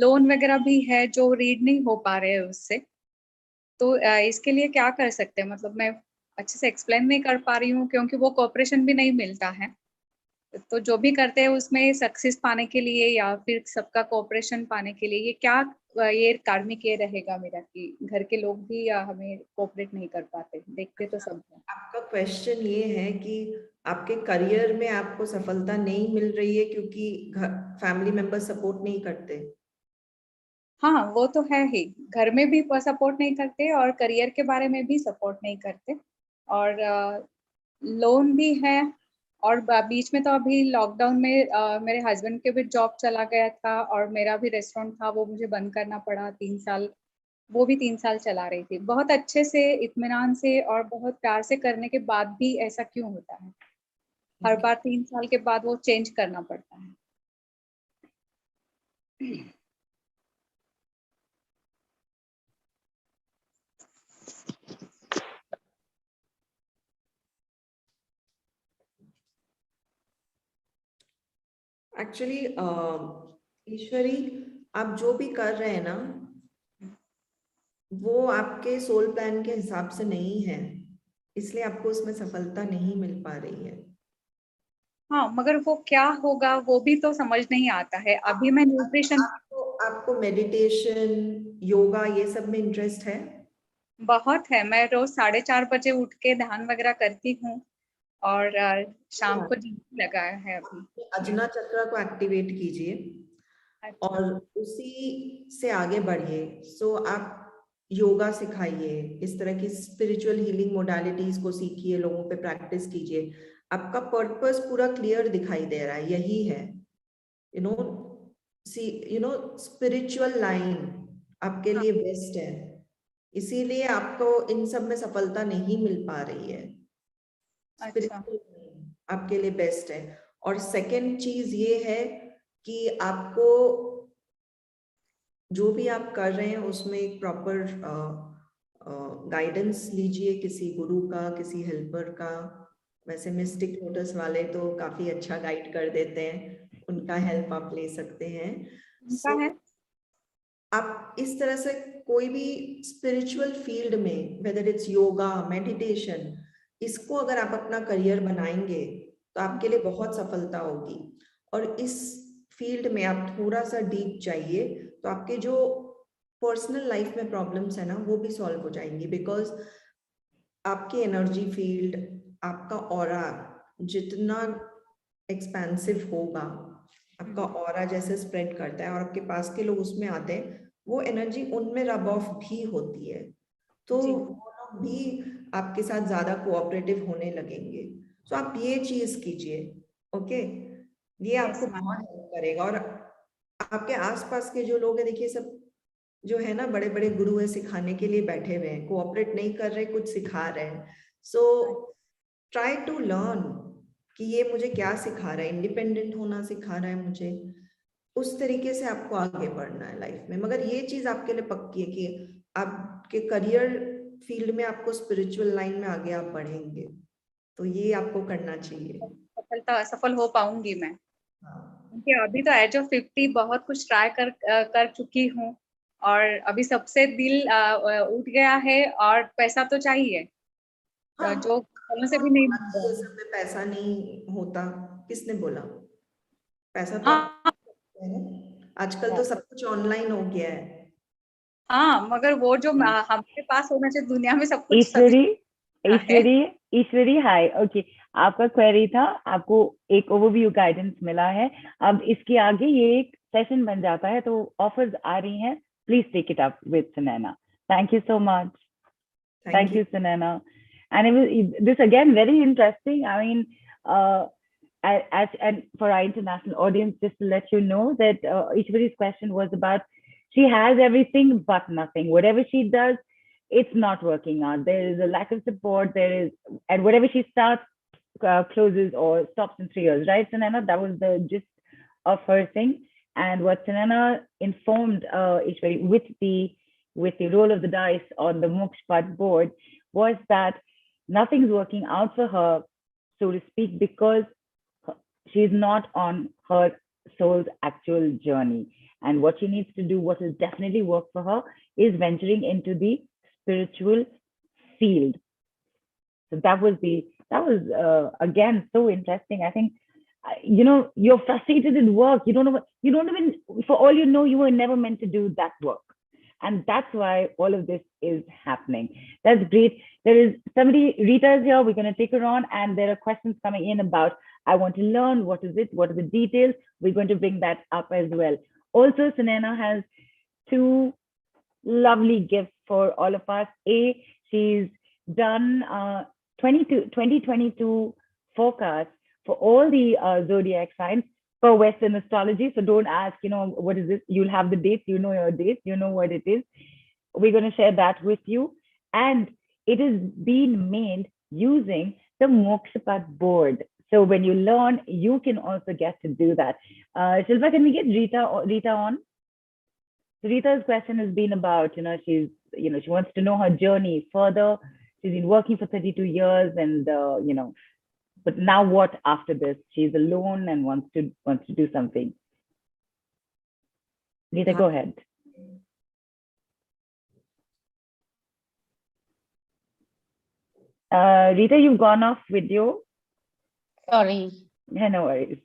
लोन वगैरह भी है जो रीड नहीं हो पा रहे हैं उससे. तो इसके लिए क्या कर सकते हैं? मतलब मैं अच्छे से एक्सप्लेन नहीं कर पा रही हूँ क्योंकि वो कोऑपरेशन भी नहीं मिलता है. तो जो भी करते हैं उसमें सक्सेस पाने के लिए या फिर सबका कोऑपरेशन पाने के लिए ये क्या, ये कार्मिक ये रहेगा मेरा कि घर के लोग भी हमें कोऑपरेट नहीं कर पाते, देखते तो सब हैं. आपका क्वेश्चन ये है कि आपके करियर में आपको सफलता नहीं मिल रही है क्योंकि फैमिली मेंबर सपोर्ट नहीं करते. हाँ, वो तो है ही. घर में भी सपोर्ट नहीं करते और करियर के बारे में भी सपोर्ट नहीं करते. और लोन भी है. और बीच में तो अभी लॉकडाउन में मेरे हस्बैंड के भी जॉब चला गया था और मेरा भी रेस्टोरेंट था, वो मुझे बंद करना पड़ा 3 साल. वो भी 3 साल चला रही थी बहुत अच्छे से, इत्मीनान से और बहुत प्यार से करने के बाद भी ऐसा क्यों होता है? हर बार 3 साल के बाद वो चेंज करना पड़ता है. एक्चुअली ईश्वरी, आप जो भी कर रहे हैं ना वो आपके सोल प्लान के हिसाब से नहीं है, इसलिए आपको उसमें सफलता नहीं मिल पा रही है. हाँ, मगर वो क्या होगा वो भी तो समझ नहीं आता है. अभी मैं न्यूट्रिशन, आपको मेडिटेशन, योगा ये सब में इंटरेस्ट है? बहुत है। मैं रोज 4:30 बजे उठ के ध्यान वगैरह करती हूँ और शाम को जिम लगा है अभी। अजना चक्र को एक्टिवेट कीजिए अच्छा। और उसी से आगे बढ़िए। सो आप योगा सिखाइए, इस तरह की स्पिरिचुअल हीलिंग मोडालिटीज को सीखिए, लोगों पे प्रैक्टिस कीजिए। आपका पर्पस पूरा क्लियर दिखाई दे रहा है, यही है। You know see spiritual line आपके लिए बेस्ट है, इसीलिए आपको इन सब में सफलता नहीं मिल पा रही है। अच्छा। स्पिरिचुअल आपके लिए बेस्ट है। और सेकंड चीज ये है कि आपको जो भी आप कर रहे हैं उसमें एक प्रॉपर गाइडेंस लीजिए, किसी गुरु का, किसी हेल्पर का। वैसे मिस्टिक लोटस वाले तो काफी अच्छा गाइड कर देते हैं, उनका हेल्प आप ले सकते हैं। उनका है। आप इस तरह से कोई भी स्पिरिचुअल फील्ड में, वेदर इट्स योगा, मेडिटेशन, इसको अगर आप अपना करियर बनाएंगे तो आपके लिए बहुत सफलता होगी। और इस फील्ड में आप थोड़ा सा डीप जाइए तो आपके जो पर्सनल लाइफ में प्रॉब्लम्स है ना, वो भी सॉल्व हो जाएंगी। बिकॉज आपकी एनर्जी फील्ड, आपका ऑरा जितना एक्सपेंसिव होगा, आपका ऑरा जैसे स्प्रेड करता है और आपके पास के लोग उसमें आते हैं, वो एनर्जी उनमें रब ऑफ भी होती है, तो जी। वो लोग भी आपके साथ ज्यादा कोऑपरेटिव होने लगेंगे। सो आप ये चीज कीजिए, ओके? ये आपको मैम। बहुत हेल्प करेगा। और आपके आसपास के जो लोग हैं, देखिए सब जो है ना, बड़े बड़े गुरु है, सिखाने के लिए बैठे हुए हैं, कोऑपरेट नहीं कर रहे, कुछ सिखा रहे हैं। सो ट्राई टू लर्न कि ये मुझे क्या सिखा रहा है, इंडिपेंडेंट होना सिखा रहा है मुझे, उस तरीके से आपको आगे बढ़ना है लाइफ में। मगर ये चीज आपके लिए पक्की है कि आपके करियर फील्ड में आपको स्पिरिचुअल लाइन में आगे आप बढ़ेंगे, तो ये आपको करना चाहिए। सफल हो पाऊंगी मैं, हाँ। क्योंकि अभी तो एज ऑफ 50 बहुत कुछ ट्राई कर चुकी हूँ और अभी सबसे दिल उठ गया है और पैसा तो चाहिए, हाँ, जो कहीं से भी नहीं मिल रहा ये है। सब में पैसा नहीं होता, किसने बोला? पैसा तो आप हाँ। है ना? आजकल तो सब कुछ ऑनलाइन हो गया है। हाँ, मगर वो जो हमारे पास होना चाहिए, दुनिया में सब कुछ सभी ईश्वरी, है। ईश्वरी, ईश्वरी, हाय। ओके, आपका क्वेरी था, आपको एक ओवरव्यू गाइडेंस मिला है। अब इसके आगे ये एक सेशन बन जाता है, तो ऑफर्स आ रही हैं, please take it up with Sunaina. Thank you so much. Thank Thank you. you, Sunaina. And it was this again very interesting. I mean, and for our international audience, just to let you know that Ishwari's question was about she has everything but nothing. Whatever she does, it's not working out. There is a lack of support. There is, and whatever she starts, closes or stops in 3 years. Right, Sunaina? That was the gist of her thing. And what Sunaina informed Ishwari with the roll of the dice on the Mokshapatt board was that nothing's working out for her, so to speak, because she's not on her soul's actual journey. And what she needs to do, what will definitely work for her, is venturing into the spiritual field. So that was again so interesting. I think you're frustrated in work. You don't know what, you don't even, for all you know, you were never meant to do that work. And that's why all of this is happening. That's great. There is somebody, Rita is here. We're going to take her on, and there are questions coming in about, I want to learn, what is it? What are the details? We're going to bring that up as well. Also, Sunaina has two lovely gifts for all of us. She's done 2022 forecast for all the zodiac signs for Western astrology. So don't ask, what is this? You'll have the dates, your dates, you know what it is. We're going to share that with you. And it is being made using the Mokshapatt board. So when you learn, you can also get to do that. Shilpa, can we get Rita on? So Rita's question has been about, she wants to know her journey further. She's been working for 32 years and, but now what after this? She's alone and wants to do something. Rita, go ahead. Rita, you've gone off video. Sorry. Yeah, no worries.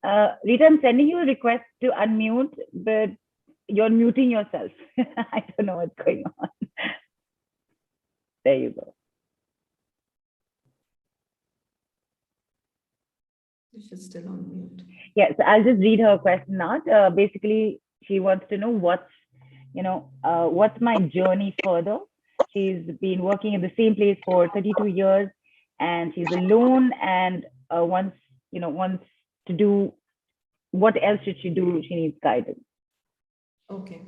Rita, I'm sending you a request to unmute, but you're muting yourself. I don't know what's going on. There you go. She's still on mute. Yeah, so I'll just read her question out. Basically, she wants to know what's my journey further. She's been working in the same place for 32 years, and she's alone, and wants to do, what else should she do? She needs guidance. Okay.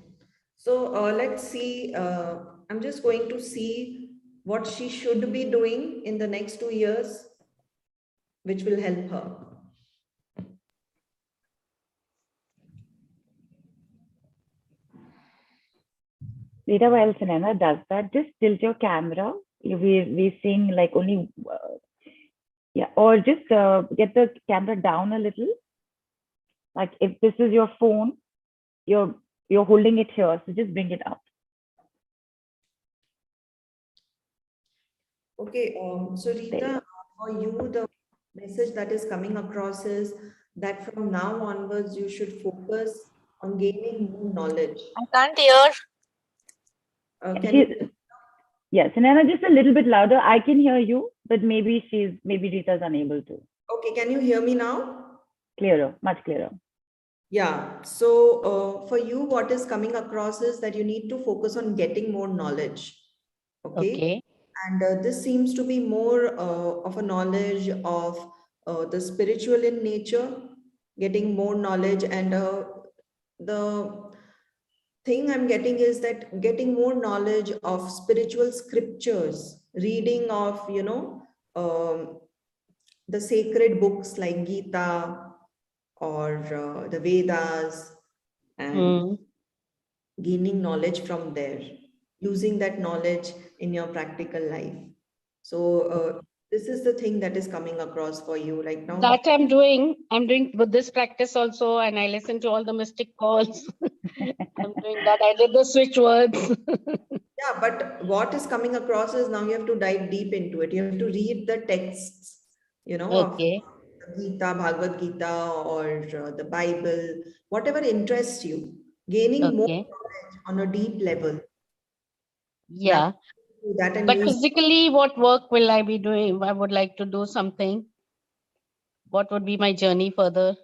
So let's see. I'm just going to see what she should be doing in the next 2 years, which will help her. Rita, while Sunainaa does that, just tilt your camera. We're seeing like only, or just get the camera down a little. Like if this is your phone, you're holding it here, so just bring it up. Okay. So Rita, for you, the message that is coming across is that from now onwards, you should focus on gaining more knowledge. I can't hear. Yeah, Sunainaa, just a little bit louder. I can hear you, but maybe Rita's unable to. Okay, can you hear me now? Clearer, much clearer. Yeah, so for you, what is coming across is that you need to focus on getting more knowledge. Okay. And this seems to be more of a knowledge of the spiritual in nature, getting more knowledge. And the thing I'm getting is that getting more knowledge of spiritual scriptures, reading of, the sacred books like Gita or the Vedas, and gaining knowledge from there, using that knowledge in your practical life. So this is the thing that is coming across for you right now. That I'm doing with this practice also, and I listen to all the mystic calls. I'm doing that. I did the switch words. Yeah, but what is coming across is now you have to dive deep into it. You have to read the texts, of Gita, Bhagavad Gita, or the Bible, whatever interests you, gaining more knowledge on a deep level. Yeah. That and But use. physically, what work will I be doing? I would like to do something. What would be my journey further?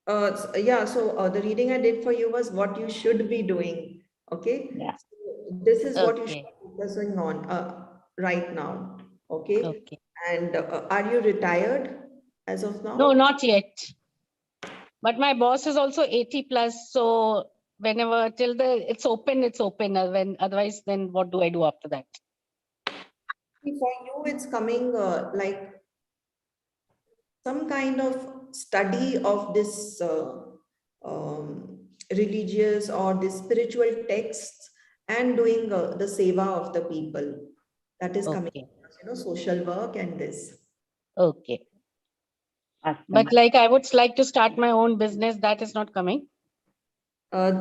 So the reading I did for you was what you should be doing. Okay. Yeah. So this is what you should be focusing on right now. Okay. And are you retired as of now? No, not yet. But my boss is also 80 plus. So whenever it's open, it's open. Otherwise, then what do I do after that? For you, it's coming like some kind of study of this religious or the spiritual texts and doing the seva of the people. That is coming, social work and this. Okay. Awesome. But like I would like to start my own business, that is not coming. You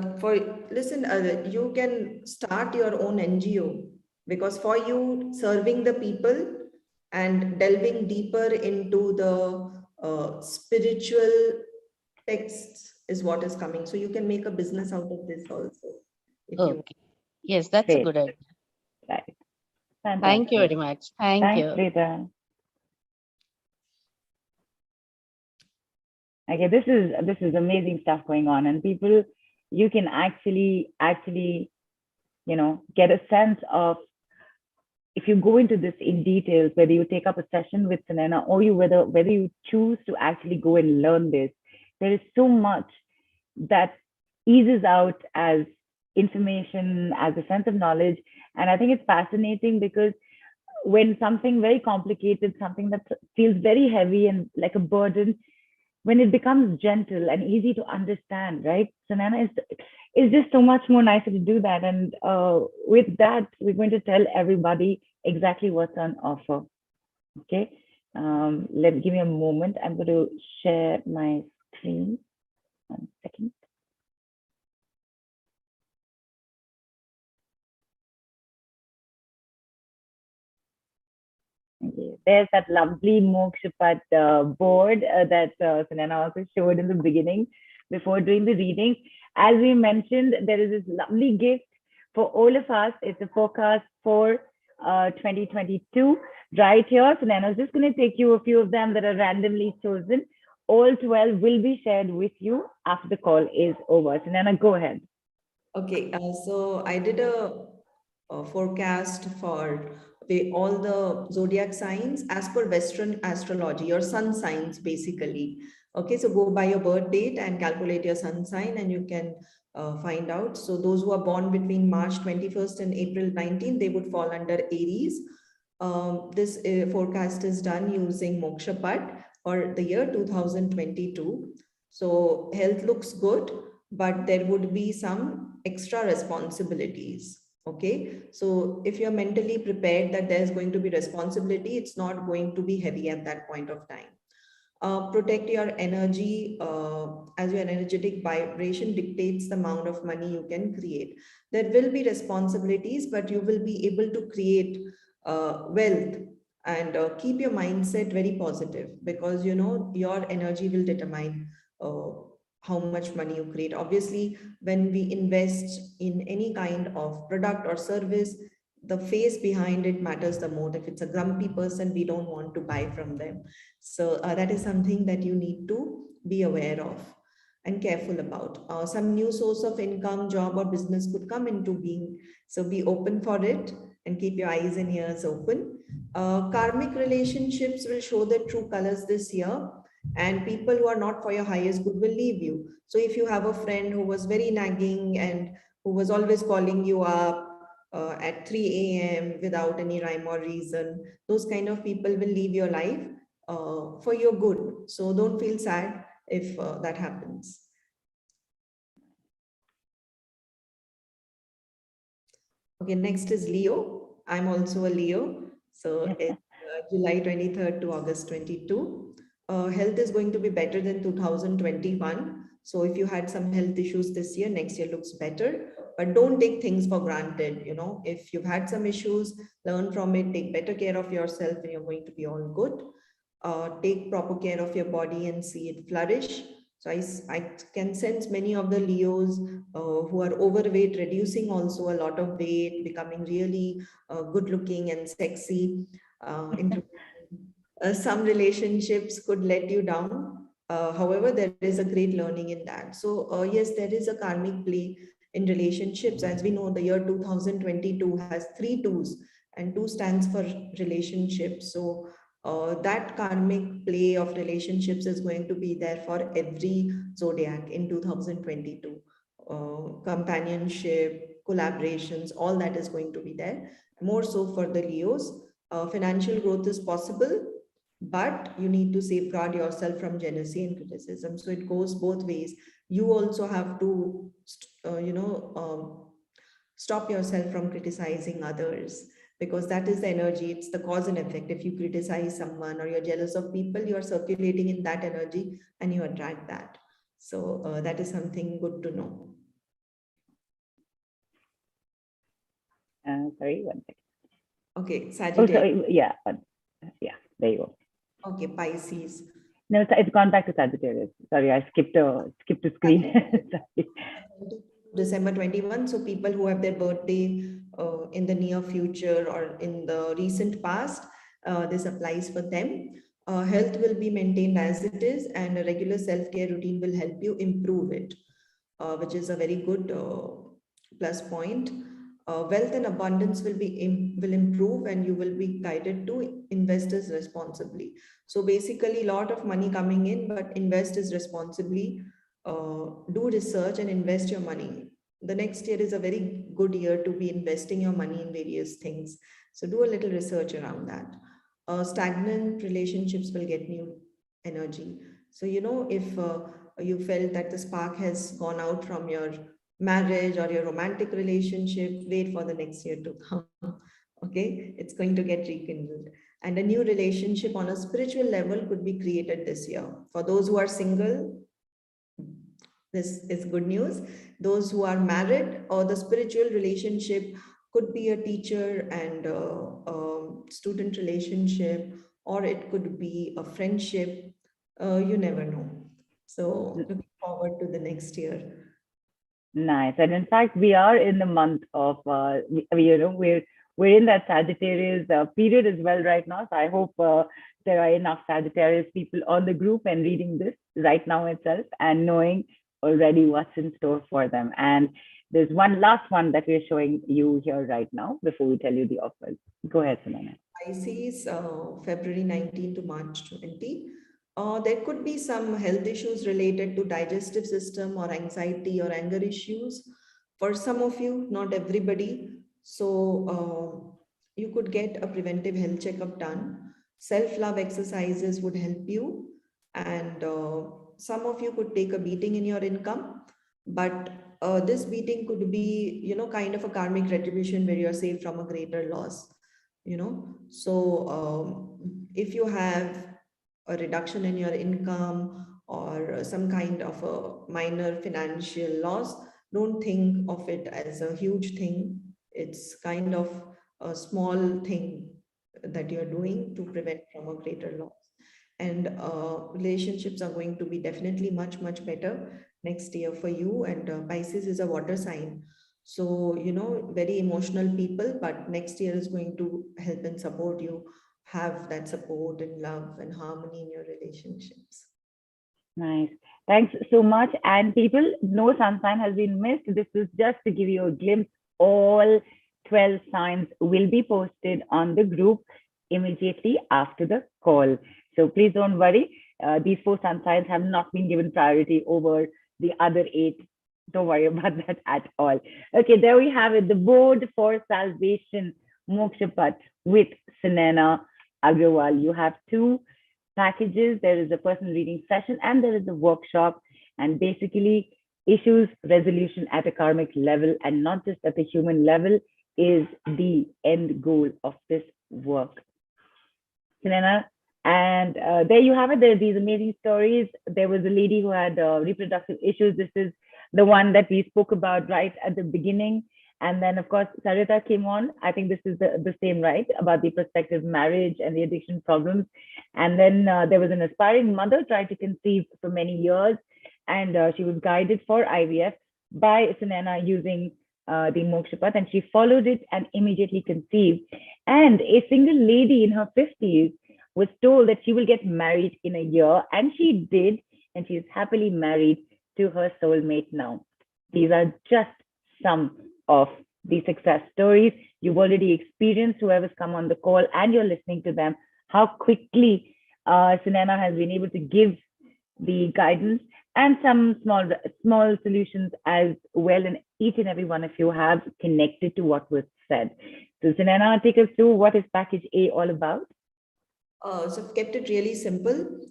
can start your own NGO, because for you, serving the people and delving deeper into the spiritual texts is what is coming. So you can make a business out of this also. Yes, that's a good idea. Right. Thank you very much. Thank you. Rita. Okay, this is amazing stuff going on, and people, you can actually, get a sense of, if you go into this in details, whether you take up a session with Sunainaa or whether you choose to actually go and learn this, there is so much that eases out as information, as a sense of knowledge. And I think it's fascinating, because when something very complicated, something that feels very heavy and like a burden, when it becomes gentle and easy to understand, right? Sunainaa is just so much more nicer to do that. And with that, we're going to tell everybody exactly what's on offer. Okay, give me a moment. I'm going to share my screen. 1 second. Okay. There's that lovely Mokshapatt board that Sunainaa also showed in the beginning before doing the reading. As we mentioned, there is this lovely gift for all of us. It's a forecast for 2022 right here. Sunainaa is just going to take you a few of them that are randomly chosen. All 12 will be shared with you after the call is over. Sunainaa, go ahead. Okay, so I did a forecast for all the zodiac signs as per Western astrology, your sun signs basically. Okay, so go by your birth date and calculate your sun sign, and you can find out. So those who are born between March 21st and April 19th, they would fall under Aries. This forecast is done using Mokshapatt for the year 2022. So health looks good, but there would be some extra responsibilities. Okay, so if you're mentally prepared that there's going to be responsibility, it's not going to be heavy at that point of time. Protect your energy, as your energetic vibration dictates the amount of money you can create. There will be responsibilities, but you will be able to create wealth, and keep your mindset very positive, because you know your energy will determine how much money you create. Obviously, when we invest in any kind of product or service, the face behind it matters the most. If it's a grumpy person, we don't want to buy from them. So that is something that you need to be aware of and careful about. Some new source of income, job or business could come into being. So be open for it and keep your eyes and ears open. Karmic relationships will show their true colors this year, and people who are not for your highest good will leave you. So if you have a friend who was very nagging and who was always calling you up at 3 a.m. without any rhyme or reason, those kind of people will leave your life for your good. So don't feel sad if that happens. Okay, next is Leo. I'm also a Leo. So it's July 23rd to August 22. Health is going to be better than 2021. So if you had some health issues this year, next year looks better. But don't take things for granted. You know, if you've had some issues, learn from it, take better care of yourself, and you're going to be all good. Take proper care of your body and see it flourish. So I can sense many of the Leos who are overweight, reducing also a lot of weight, becoming really good looking and sexy. Some relationships could let you down. However, there is a great learning in that. So yes, there is a karmic play in relationships. As we know, the year 2022 has 3 2s, and 2 stands for relationships. So that karmic play of relationships is going to be there for every zodiac in 2022. Companionship, collaborations, all that is going to be there. More so for the Leos. Financial growth is possible, but you need to safeguard yourself from jealousy and criticism. So it goes both ways. You also have to, stop yourself from criticizing others, because that is the energy. It's the cause and effect. If you criticize someone or you're jealous of people, you are circulating in that energy and you attract that. So that is something good to know. Sorry, one second. Okay, Oh, Sagittarius. sorry. Yeah, there you go. Okay, Pisces. No, it's gone back to Sagittarius. Sorry, I skipped a screen. Sorry. December 21. So people who have their birthday in the near future or in the recent past, this applies for them. Health will be maintained as it is, and a regular self-care routine will help you improve it, which is a very good plus point. Wealth and abundance will improve, and you will be guided to investors responsibly. So basically, a lot of money coming in, but invest is responsibly. Do research and invest your money. The next year is a very good year to be investing your money in various things. So do a little research around that. Stagnant relationships will get new energy. So, you know, if you felt that the spark has gone out from your marriage or your romantic relationship, wait for the next year to come. Okay, it's going to get rekindled. And a new relationship on a spiritual level could be created this year. For those who are single, this is good news. Those who are married, or the spiritual relationship could be a teacher and student relationship, or it could be a friendship. You never know. So looking forward to the next year. Nice. And in fact, we are in the month of, we're in that Sagittarius period as well right now. So I hope there are enough Sagittarius people on the group and reading this right now itself and knowing already what's in store for them. And there's one last one that we're showing you here right now before we tell you the offers. Go ahead, Sunainaa. Pisces, February 19 to March 20. There could be some health issues related to digestive system or anxiety or anger issues. For some of you, not everybody. So you could get a preventive health checkup done. Self-love exercises would help you. And some of you could take a beating in your income. But this beating could be, kind of a karmic retribution where you're saved from a greater loss. So if you have a reduction in your income or some kind of a minor financial loss, don't think of it as a huge thing. It's kind of a small thing that you're doing to prevent from a greater loss. And relationships are going to be definitely much, much better next year for you. And Pisces is a water sign. So, very emotional people, but next year is going to help and support you have that support and love and harmony in your relationships. Nice. Thanks so much. And people, no sun sign has been missed. This is just to give you a glimpse. All 12 signs will be posted on the group immediately after the call. So please don't worry. These 4 sun signs have not been given priority over the other 8. Don't worry about that at all. Okay, there we have it. The board for salvation, Mokshapatt with Sunainaa Agrawwal. You have 2 packages. There is a personal reading session and there is a workshop, and basically issues resolution at a karmic level and not just at the human level is the end goal of this work. Sunainaa, and there you have it. There are these amazing stories. There was a lady who had reproductive issues. This is the one that we spoke about right at the beginning. And then, of course, Sarita came on. I think this is the same, right? About the prospective marriage and the addiction problems. And then there was an aspiring mother trying to conceive for many years. And she was guided for IVF by Sunainaa using the Mokshapatt. And she followed it and immediately conceived. And a single lady in her 50s was told that she will get married in a year. And she did. And she is happily married to her soulmate now. These are just some of the success stories you've already experienced, whoever's come on the call, and you're listening to them, how quickly Sunainaa has been able to give the guidance and some small solutions as well. And each and every one of you have connected to what was said. So Sunainaa, take us through what is package A all about. So I've kept it really simple.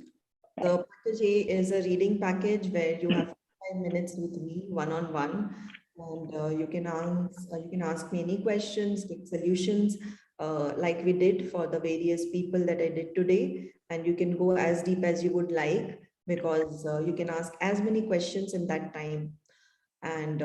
The package A is a reading package where you have 5 minutes with me one-on-one, and you can ask me any questions, get solutions, like we did for the various people that I did today. And you can go as deep as you would like, because you can ask as many questions in that time. And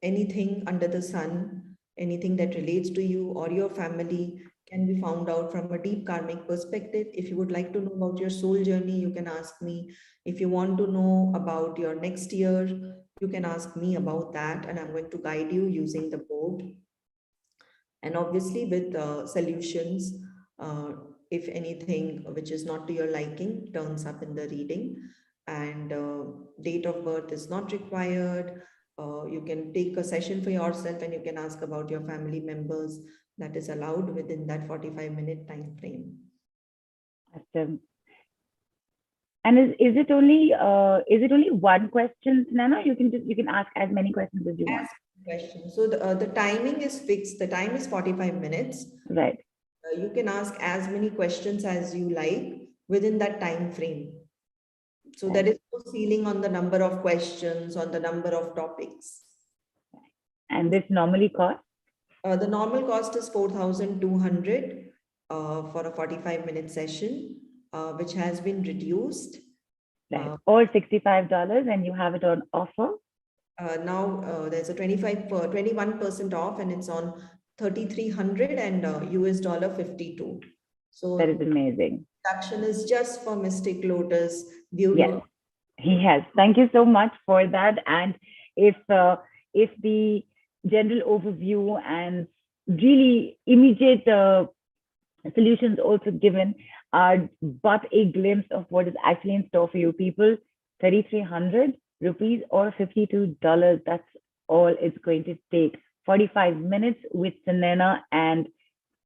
anything under the sun, anything that relates to you or your family can be found out from a deep karmic perspective. If you would like to know about your soul journey, you can ask me. If you want to know about your next year, you can ask me about that, and I'm going to guide you using the board. And obviously with solutions, if anything which is not to your liking turns up in the reading. And date of birth is not required. You can take a session for yourself and you can ask about your family members. That is allowed within that 45-minute time frame. Awesome. And is it only one question, Sunainaa? You can ask as many questions as you want. Questions. So the timing is fixed. The time is 45 minutes. Right. You can ask as many questions as you like within that time frame. So there is no ceiling on the number of questions, on the number of topics. And this normally costs? The normal cost is 4,200 for a 45-minute session, which has been reduced. Right. Or $65, and you have it on offer? Now there's a 21% off, and it's on $3,300 and US dollar 52. So That is amazing. introduction is just for Mystic Lotus Yes, viewer. he has. Thank you so much for that. And if the general overview and really immediate solutions also given are but a glimpse of what is actually in store for you people. 3,300 rupees or $52. That's all it's going to take. 45 minutes with Sunainaa and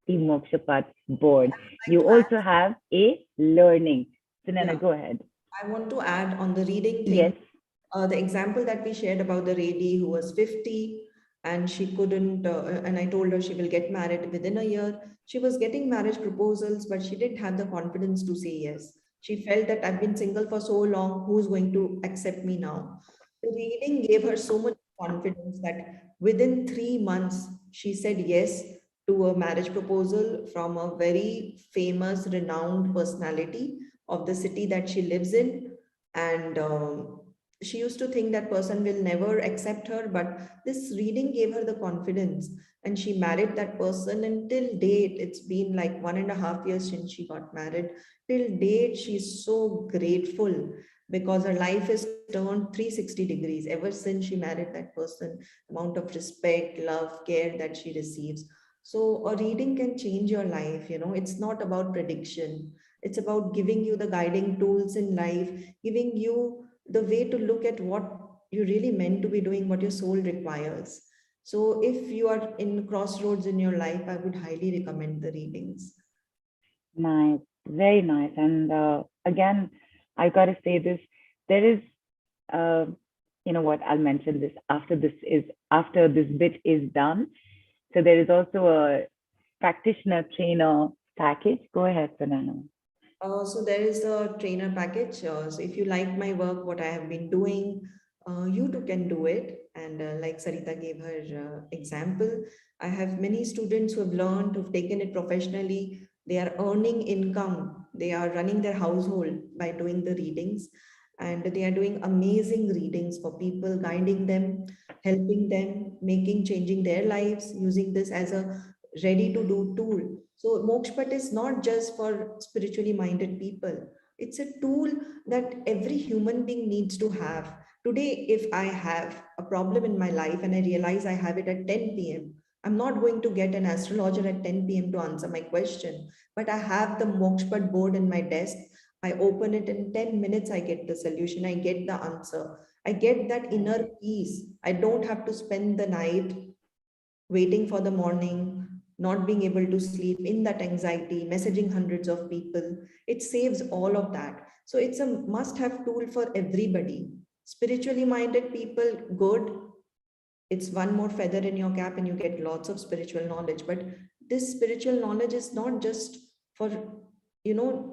the Mokshapatt board. You also have a learning. Sunainaa, Yeah. go ahead. I want to add on the reading thing. Yes. The example that we shared about the lady who was 50 and she couldn't, and I told her she will get married within a year. She was getting marriage proposals, but she didn't have the confidence to say yes. She felt that I've been single for so long, who's going to accept me now? The reading gave her so much confidence that within 3 months, she said yes to a marriage proposal from a very famous, renowned personality of the city that she lives in. And she used to think that person will never accept her, but this reading gave her the confidence and she married that person. And till date, it's been like 1.5 years since she got married. Till date, she's so grateful because her life is turned 360 degrees ever since she married that person. Amount of respect, love, care that she receives. So a reading can change your life. It's not about prediction. It's about giving you the guiding tools in life, giving you the way to look at what you really meant to be doing, what your soul requires. So if you are in crossroads in your life, I would highly recommend the readings. Nice, very nice. And again, I gotta say this. There is, you know what? I'll mention this after this bit is done. So there is also a practitioner trainer package. Go ahead, Sunainaa. So there is a trainer package. So if you like my work, what I have been doing, you too can do it. And like Sarita gave her example, I have many students who have learned, who've taken it professionally. They are earning income. They are running their household by doing the readings. And they are doing amazing readings for people, guiding them, helping them, changing their lives, using this as a ready to do tool. So Mokshapatt is not just for spiritually minded people. It's a tool that every human being needs to have. Today, if I have a problem in my life and I realize I have it at 10 p.m., I'm not going to get an astrologer at 10 p.m. to answer my question, but I have the Mokshapatt board in my desk. I open it in 10 minutes, I get the solution, I get the answer. I get that inner peace. I don't have to spend the night waiting for the morning, not being able to sleep, in that anxiety, messaging hundreds of people. It saves all of that. So it's a must have tool for everybody. Spiritually minded people, good. It's one more feather in your cap and you get lots of spiritual knowledge. But this spiritual knowledge is not just for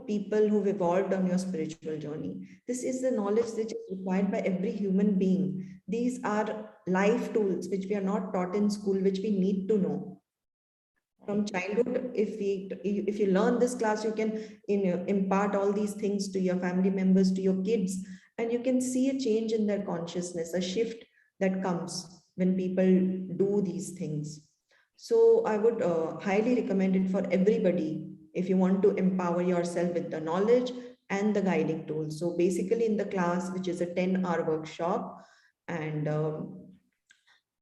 people who've evolved on your spiritual journey. This is the knowledge that is required by every human being. These are life tools which we are not taught in school, which we need to know from childhood. If you learn this class, you can impart all these things to your family members, to your kids, and you can see a change in their consciousness, a shift that comes when people do these things. So I would highly recommend it for everybody if you want to empower yourself with the knowledge and the guiding tools. So basically in the class, which is a 10-hour workshop, and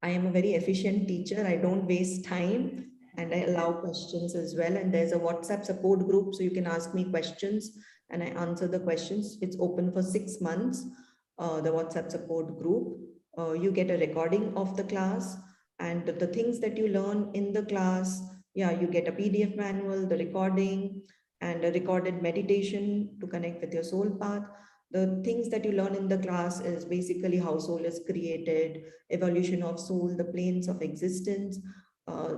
I am a very efficient teacher. I don't waste time and I allow questions as well. And there's a WhatsApp support group, so you can ask me questions and I answer the questions. It's open for 6 months, the WhatsApp support group. You get a recording of the class and the things that you learn in the class. Yeah, you get a PDF manual, the recording, and a recorded meditation to connect with your soul path. The things that you learn in the class is basically how soul is created, evolution of soul, the planes of existence, uh,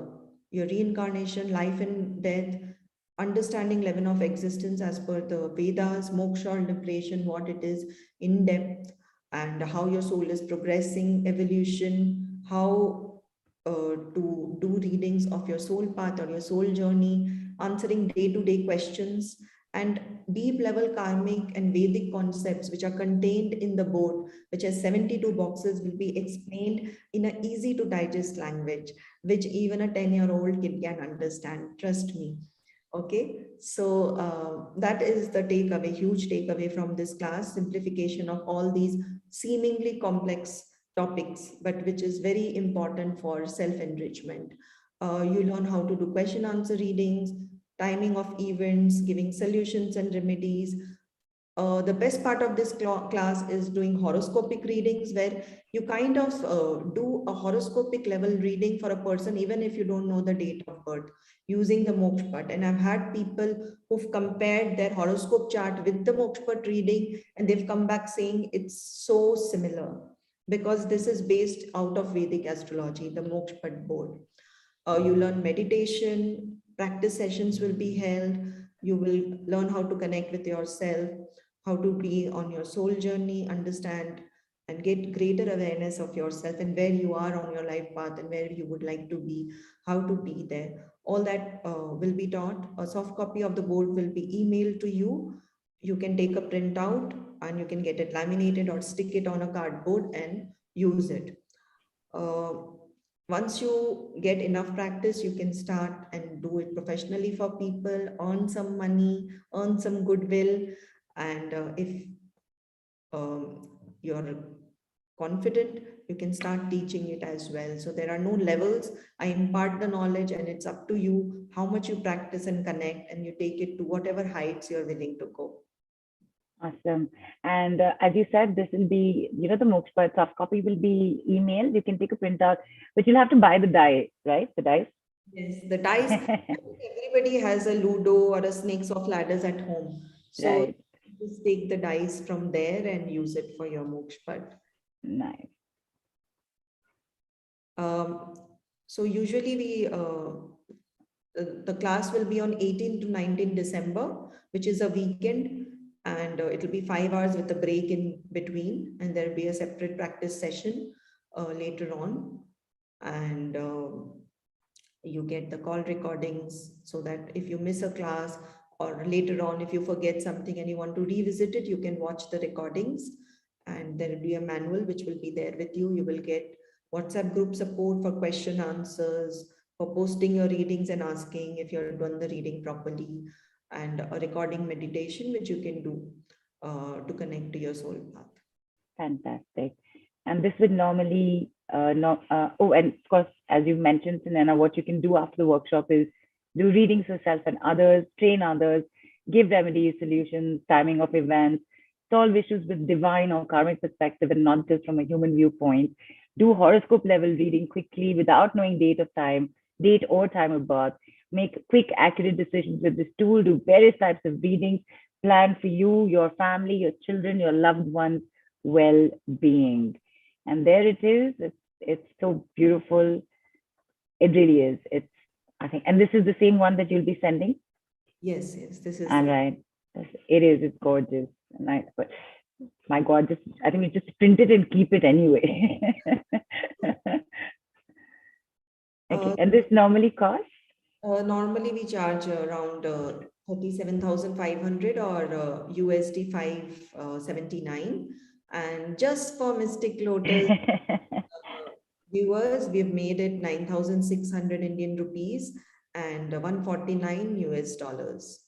your reincarnation, life and death, understanding 11 of existence as per the Vedas, moksha or liberation, what it is in depth, and how your soul is progressing, evolution, how to do readings of your soul path or your soul journey, answering day-to-day questions, and deep level karmic and Vedic concepts which are contained in the board, which has 72 boxes, will be explained in an easy to digest language, which even a 10-year-old kid can understand. Trust me. Okay, so that is the takeaway, huge takeaway from this class, simplification of all these seemingly complex topics, but which is very important for self-enrichment. You learn how to do question answer readings, timing of events, giving solutions and remedies. The best part of this class is doing horoscopic readings, where you kind of do a horoscopic level reading for a person, even if you don't know the date of birth, using the Mokshapatt. And I've had people who've compared their horoscope chart with the Mokshapatt reading, and they've come back saying it's so similar, because this is based out of Vedic astrology, the Mokshapatt board. You learn meditation, practice sessions will be held. You will learn how to connect with yourself, how to be on your soul journey, understand and get greater awareness of yourself and where you are on your life path and where you would like to be, how to be there. All that will be taught. A soft copy of the board will be emailed to you. You can take a printout and you can get it laminated or stick it on a cardboard and use it. Once you get enough practice, you can start and do it professionally for people, earn some money, earn some goodwill. And if you're confident, you can start teaching it as well. So there are no levels. I impart the knowledge, and it's up to you how much you practice and connect, and you take it to whatever heights you're willing to go. Awesome. And as you said, this will be, the Mokshapatt soft copy will be emailed. You can take a printout, but you'll have to buy the die, right? The dice. Yes, the dice. Everybody has a Ludo or a Snakes of Ladders at home. So Right. just take the dice from there and use it for your Mokshapatt. Nice. So usually the class will be on 18 to 19 December, which is a weekend, and it'll be 5 hours with a break in between, and there'll be a separate practice session later on, and you get the call recordings, so that if you miss a class or later on if you forget something and you want to revisit it, you can watch the recordings, and there will be a manual which will be there with you. You will get WhatsApp group support for question answers, for posting your readings and asking if you're done the reading properly, and a recording meditation which you can do to connect to your soul path. Fantastic. And this would normally, and of course, as you mentioned, Sunainaa, what you can do after the workshop is do readings for self and others, train others, give remedies, solutions, timing of events, solve issues with divine or karmic perspective and not just from a human viewpoint, do horoscope level reading quickly without knowing date or time of birth, make quick, accurate decisions with this tool, do various types of readings, plan for you, your family, your children, your loved ones' well-being. And there it is. It's so beautiful. It really is. I think, and this is the same one that you'll be sending? Yes, this is. All right. It is. It's gorgeous. Nice. But my God, I think we just print it and keep it anyway. Okay. And this normally costs? Normally we charge around 37,500 or USD 579. And just for Mystic Lotus viewers, we've made it 9,600 Indian rupees and 149 US dollars.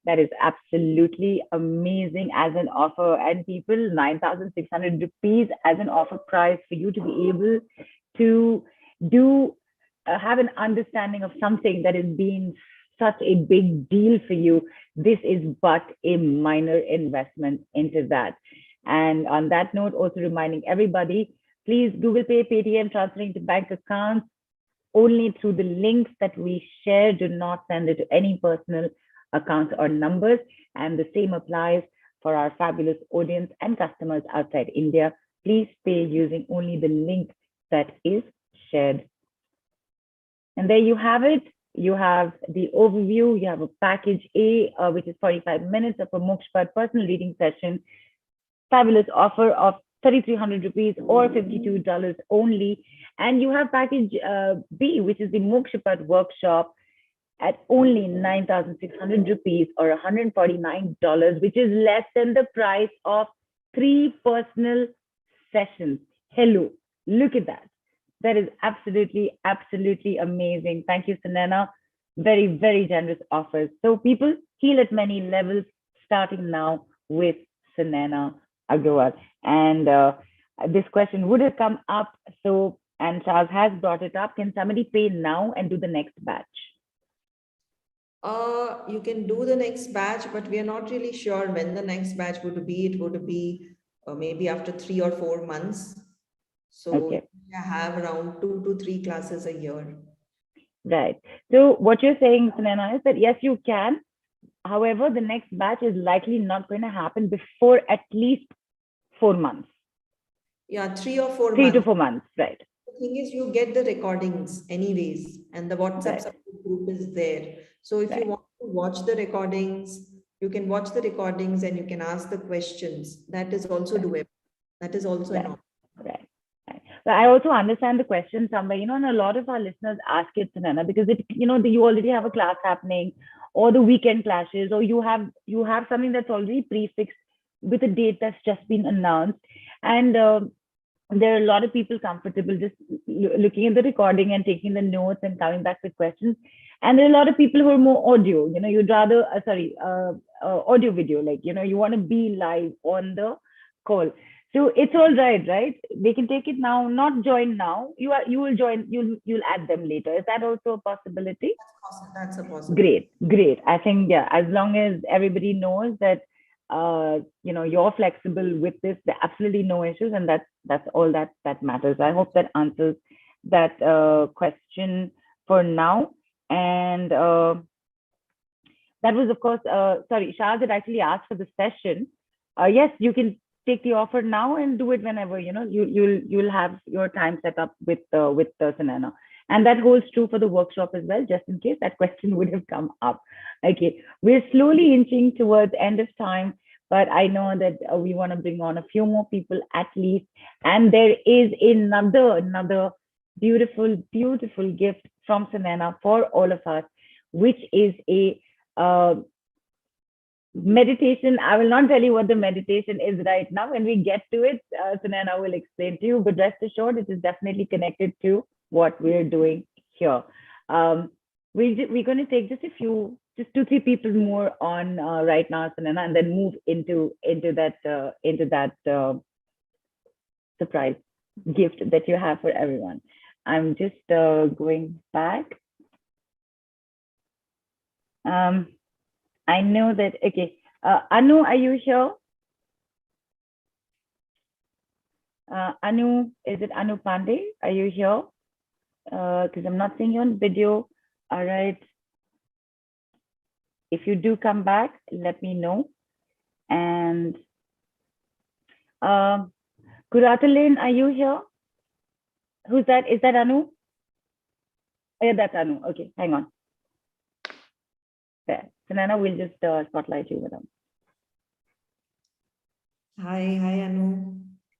That is absolutely amazing as an offer. And people, 9,600 rupees as an offer price for you to be able to have an understanding of something that has been such a big deal for you. This is but a minor investment into that. And on that note, also reminding everybody, please Google Pay, Paytm, transferring to bank accounts only through the links that we share. Do not send it to any personal accounts or numbers. And the same applies for our fabulous audience and customers outside India. Please pay using only the link that is shared. And there you have it. You have the overview. You have a package A, which is 45 minutes of a Mokshapatt personal reading session. Fabulous offer of 3,300 rupees or $52 only. And you have package B, which is the Mokshapatt workshop, at only 9,600 rupees or $149, which is less than the price of 3 personal sessions. Hello, look at that. That is absolutely, absolutely amazing. Thank you, Sunainaa. Very, very generous offers. So people heal at many levels, starting now with Sunainaa Agrawwal. And this question would have come up. So, and Charles has brought it up. Can somebody pay now and do the next batch? You can do the next batch, but we are not really sure when the next batch would be. It would be maybe after 3 or 4 months. So Okay. we have around 2 to 3 classes a year. Right. So what you're saying, Sunainaa, is that yes, you can. However, the next batch is likely not going to happen before at least 4 months. Yeah, 3 or 4 3 months. to 4 months, right? The thing is, you get the recordings anyways, and the WhatsApp Right. support group is there. So if you Right. want to watch the recordings, you can watch the recordings and you can ask the questions. That is also doable. That is also an Right. option. Right. Right. But I also understand the question somewhere, and a lot of our listeners ask it, Sunainaa, because you already have a class happening, or the weekend clashes, or you have something that's already prefixed with a date that's just been announced, and there are a lot of people comfortable just looking at the recording and taking the notes and coming back with questions. And there are a lot of people who are more audio, you'd rather, audio video, you want to be live on the call. So it's all right? They can take it now, not join now. You will join, you'll add them later. Is that also a possibility? That's a possibility. Great. I think, yeah, as long as everybody knows that you're flexible with this, there are absolutely no issues, and that's all that matters. I hope that answers that question for now. And that was, of course, Shaz had actually asked for the session. Yes, you can take the offer now and do it whenever you'll have your time set up with Sunainaa. And that holds true for the workshop as well, just in case that question would have come up. Okay, we're slowly inching towards end of time, but I know that we want to bring on a few more people at least. And there is another beautiful, beautiful gift from Sunainaa for all of us, which is a meditation. I will not tell you what the meditation is right now. When we get to it, Sunainaa will explain to you, but rest assured, it is definitely connected to what we're doing here. We're going to take just 2-3 people more on right now, Sunainaa, and then move into that surprise gift that you have for everyone. I'm just going back. I know that, okay. Anu, are you here? Anu, is it Anu Pandey? Are you here? Because I'm not seeing you on video. All right. If you do come back, let me know. And Kuratalin, are you here? Who's that? Is that Anu? Oh, yeah, that's Anu. Okay, hang on. There. Sunainaa, we'll just spotlight you with them. Hi, Anu.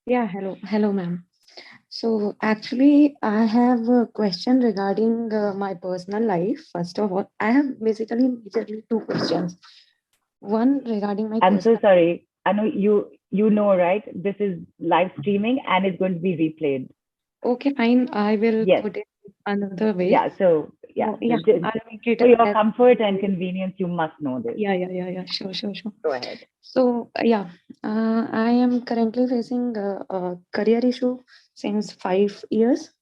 Yeah, hello, ma'am. So actually, I have a question regarding my personal life. First of all, I have basically majorly 2 questions. One regarding my I'm so sorry. Anu, you know, right? This is live streaming and it's going to be replayed. Okay, fine. I will Yes. put it another way. Yeah, so yeah. Oh, yeah, I'll make it for your as- comfort and convenience, you must know this. Yeah. Sure. Go ahead. So I am currently facing a career issue since 5 years.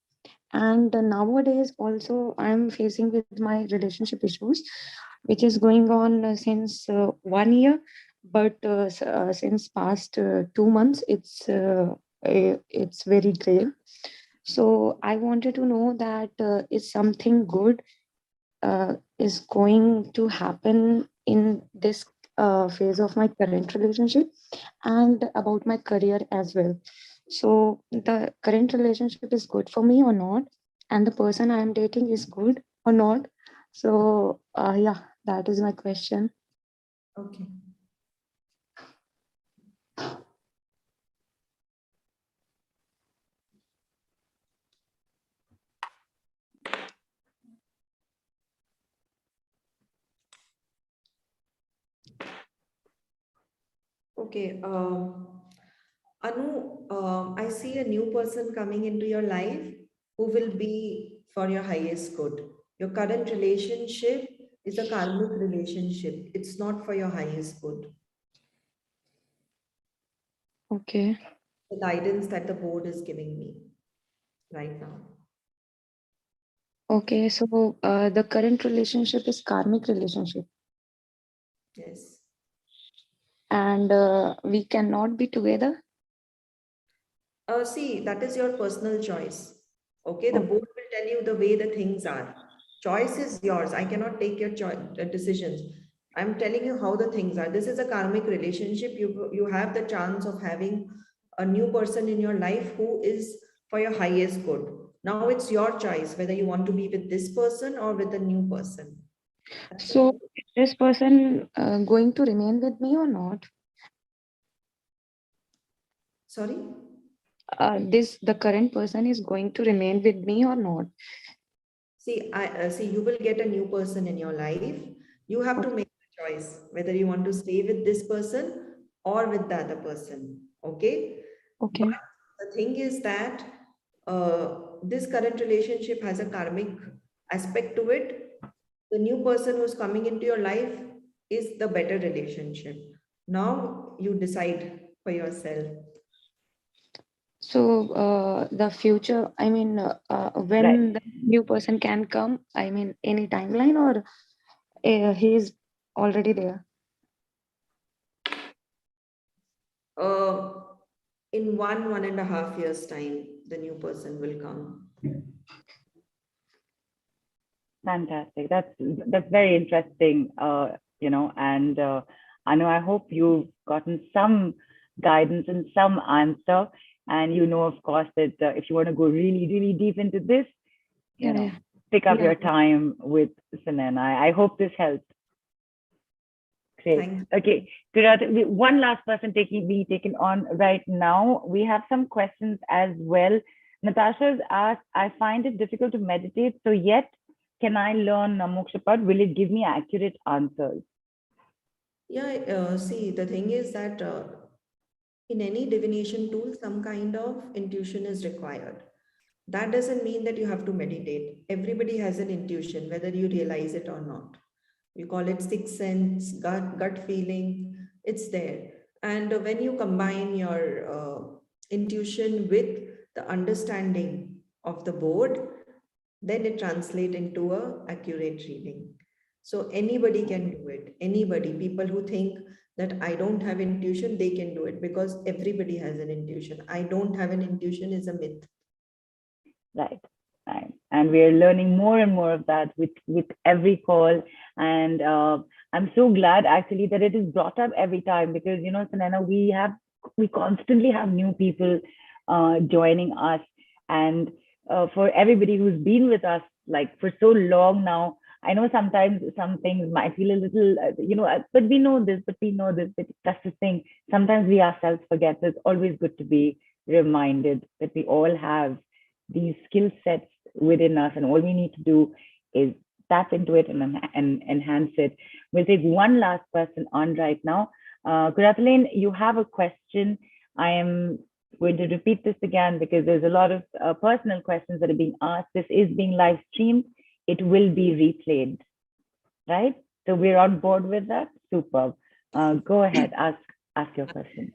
And nowadays also I'm facing with my relationship issues, which is going on since 1 year. But since past 2 months, it's very grave. So I wanted to know that is something good is going to happen in this phase of my current relationship and about my career as well. So the current relationship is good for me or not, and the person I am dating is good or not. So that is my question. Okay. Okay. Anu, I see a new person coming into your life who will be for your highest good. Your current relationship is a karmic relationship. It's not for your highest good. Okay. The guidance that the board is giving me right now. Okay. So the current relationship is karmic relationship, Yes. and we cannot be together. See, that is your personal choice. Okay, the Okay. board will tell you the way the things are. Choice is yours. I cannot take your decisions. I'm telling you how the things are. This is a karmic relationship. You have the chance of having a new person in your life who is for your highest good. Now it's your choice whether you want to be with this person or with a new person. That's So okay. is this person going to remain with me or not? Sorry. The current person is going to remain with me or not? See, I see you will get a new person in your life. You have to Okay. make a choice whether you want to stay with this person or with the other person. Okay. But Okay. the thing is that this current relationship has a karmic aspect to it. The new person who's coming into your life is the better relationship. Now you decide for yourself. So the future, I mean, Right. when the new person can come, I mean, any timeline, or he is already there? Uh, in 1.5 years time, the new person will come. Fantastic. That's very interesting. And I hope you've gotten some guidance and some answer. And of course, that if you want to go really, really deep into this, Yeah, yeah, pick up yeah. your time with Sunaina. I hope this helps. Great. Thank you. Okay. One last person taken on right now. We have some questions as well. Natasha's asked, I find it difficult to meditate, so yet can I learn Mokshapatt? Will it give me accurate answers? Yeah, see, the thing is that in any divination tool, some kind of intuition is required. That doesn't mean that you have to meditate. Everybody has an intuition, whether you realize it or not. You call it sixth sense, gut feeling, it's there. And when you combine your intuition with the understanding of the board, then it translates into a accurate reading. So anybody can do it. Anybody, people who think that I don't have intuition, they can do it because everybody has an intuition. I don't have an intuition is a myth. Right. Right. And we're learning more and more of that with every call. And I'm so glad actually that it is brought up every time because Sunaina, we constantly have new people joining us, and for everybody who's been with us like for so long now, I know sometimes some things might feel a little, but we know this, but we know this, but that's the thing. Sometimes we ourselves forget. So it's always good to be reminded that we all have these skill sets within us, and all we need to do is tap into it and enhance it. We'll take one last person on right now. Gurapalin, you have a question. I am going to repeat this again because there's a lot of personal questions that are being asked. This is being live streamed. It will be replayed, right? So we're on board with that. Superb. Go ahead, ask your question.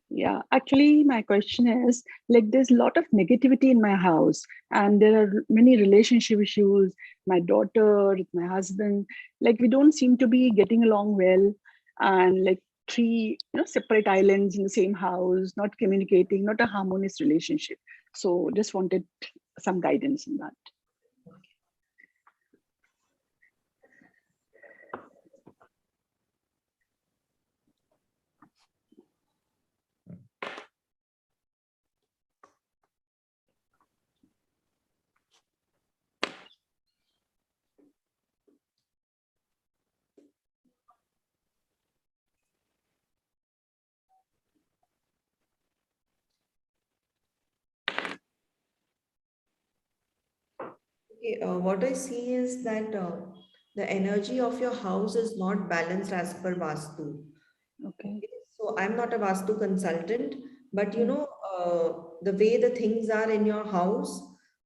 Yeah, actually, my question is like there's a lot of negativity in my house, and there are many relationship issues. My daughter, my husband, like we don't seem to be getting along well, and like three separate islands in the same house, not communicating, not a harmonious relationship. So just wanted some guidance in that. Okay, what I see is that the energy of your house is not balanced as per Vastu. Okay. Okay, so So I'm not a Vastu consultant, but the way the things are in your house,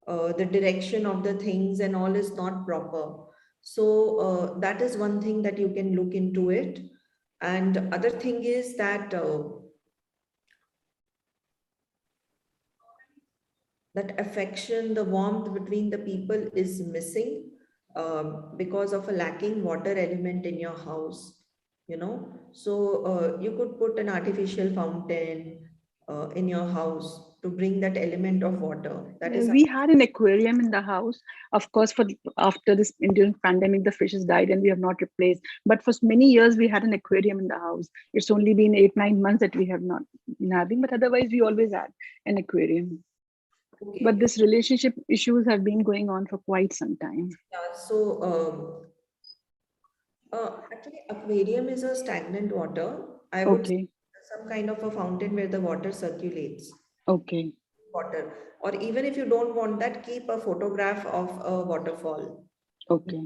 the direction of the things and all is not proper. So that is one thing that you can look into it. And other thing is that that affection, the warmth between the people is missing because of a lacking water element in your house, So you could put an artificial fountain in your house to bring that element of water. That is We had an aquarium in the house. Of course, after this Indian pandemic, the fishes died and we have not replaced. But for many years, we had an aquarium in the house. It's only been 8-9 months that we have not been having, but otherwise, we always had an aquarium. okay. But this relationship issues have been going on for quite some time. Yeah, so actually, aquarium is a stagnant water. I would say Okay. some kind of a fountain where the water circulates. Okay. Water, or even if you don't want that, keep a photograph of a waterfall, Okay.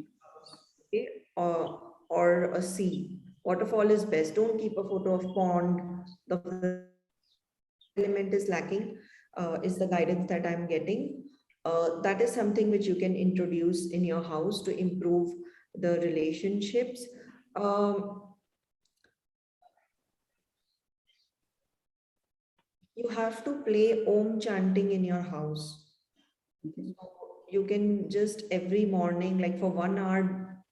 okay, or a sea. Waterfall is best. Don't keep a photo of pond. The element is lacking, is the guidance that I'm getting. That is something which you can introduce in your house to improve the relationships. You have to play Om chanting in your house. So you can just every morning, like for 1 hour,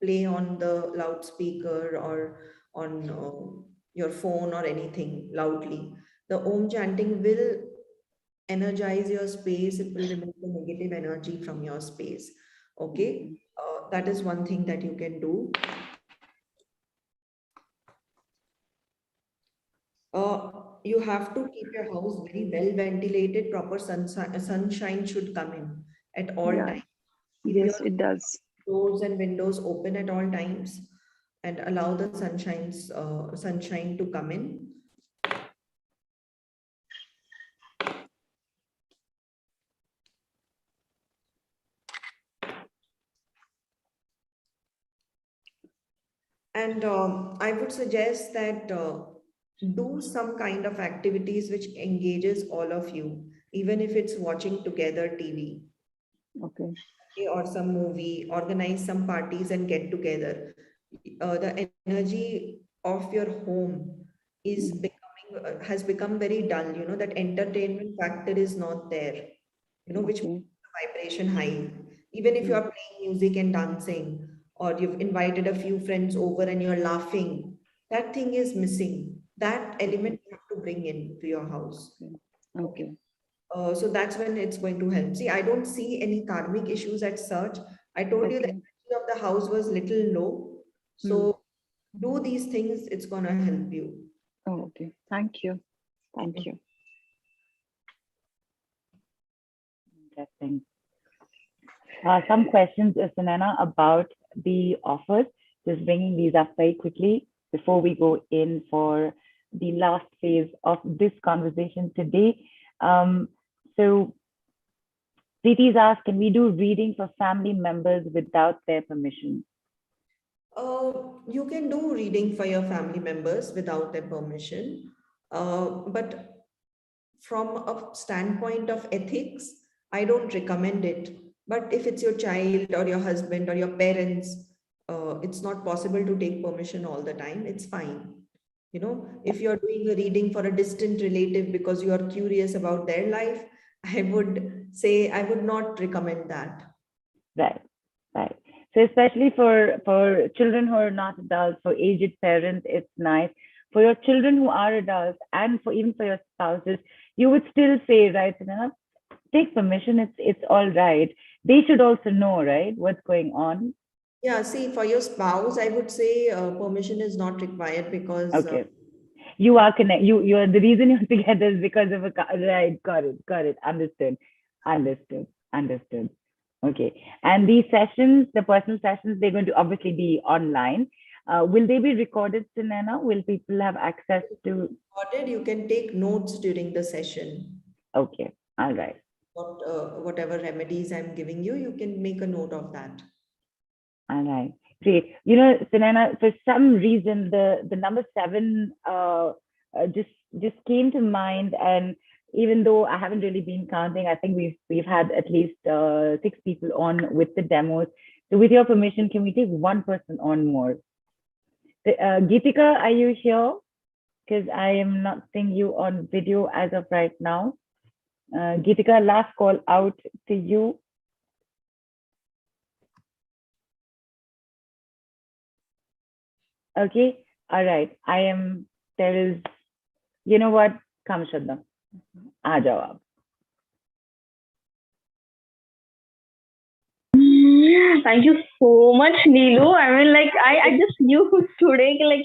play on the loudspeaker or on your phone or anything loudly. The Om chanting will energize your space. It will remove the negative energy from your space. Okay. That is one thing that you can do. You have to keep your house very well ventilated. Proper sunshine should come in at all Yeah. times. Keep Yes, your it does. doors and windows open at all times and allow the sunshine to come in. And I would suggest that do some kind of activities which engages all of you, even if it's watching together TV. Okay. Or some movie, organize some parties and get together. The energy of your home is has become very dull. That entertainment factor is not there. Which Okay. makes the vibration high. Even if you are playing music and dancing, or you've invited a few friends over and you're laughing, that thing is missing. That element you have to bring in to your house. Okay. So that's when it's going to help. See, I don't see any karmic issues as such. I told you the Okay. energy of the house was little low. So do these things, it's going to help you. Oh, okay. Thank you. Thank you. Interesting. Some questions, Sunainaa, about the offers. Just bringing these up very quickly before we go in for the last phase of this conversation today. So Preeti's asked, can we do reading for family members without their permission? You can do reading for your family members without their permission. But from a standpoint of ethics, I don't recommend it. But if it's your child or your husband or your parents, it's not possible to take permission all the time. It's fine. If you're doing a reading for a distant relative because you are curious about their life, I would say I would not recommend that. Right, right. So especially for children who are not adults, for aged parents, it's nice. For your children who are adults, and even for your spouses, you would still say, right, take permission. It's all right. They should also know, right, what's going on. Yeah, see, for your spouse, I would say permission is not required because okay. You are connected. You're the reason you're together is because of right. Got it. Understood. Okay. And these sessions, the personal sessions, they're going to obviously be online. Will they be recorded, Sunainaa? Will people have access to? Recorded, you can take notes during the session. Okay. All right. Whatever remedies I'm giving you, you can make a note of that. All right. Great. Sunainaa, for some reason, the number 7 just came to mind. And even though I haven't really been counting, I think we've had at least 6 people on with the demos. So with your permission, can we take one person on more? Geetika, are you here? Because I am not seeing you on video as of right now. Geetika, last call out to you. Okay, all right. There is, you know what? Come, Shraddha. आ जाओ आप. Thank you so much, Neelu. I mean, like, I just knew today, like,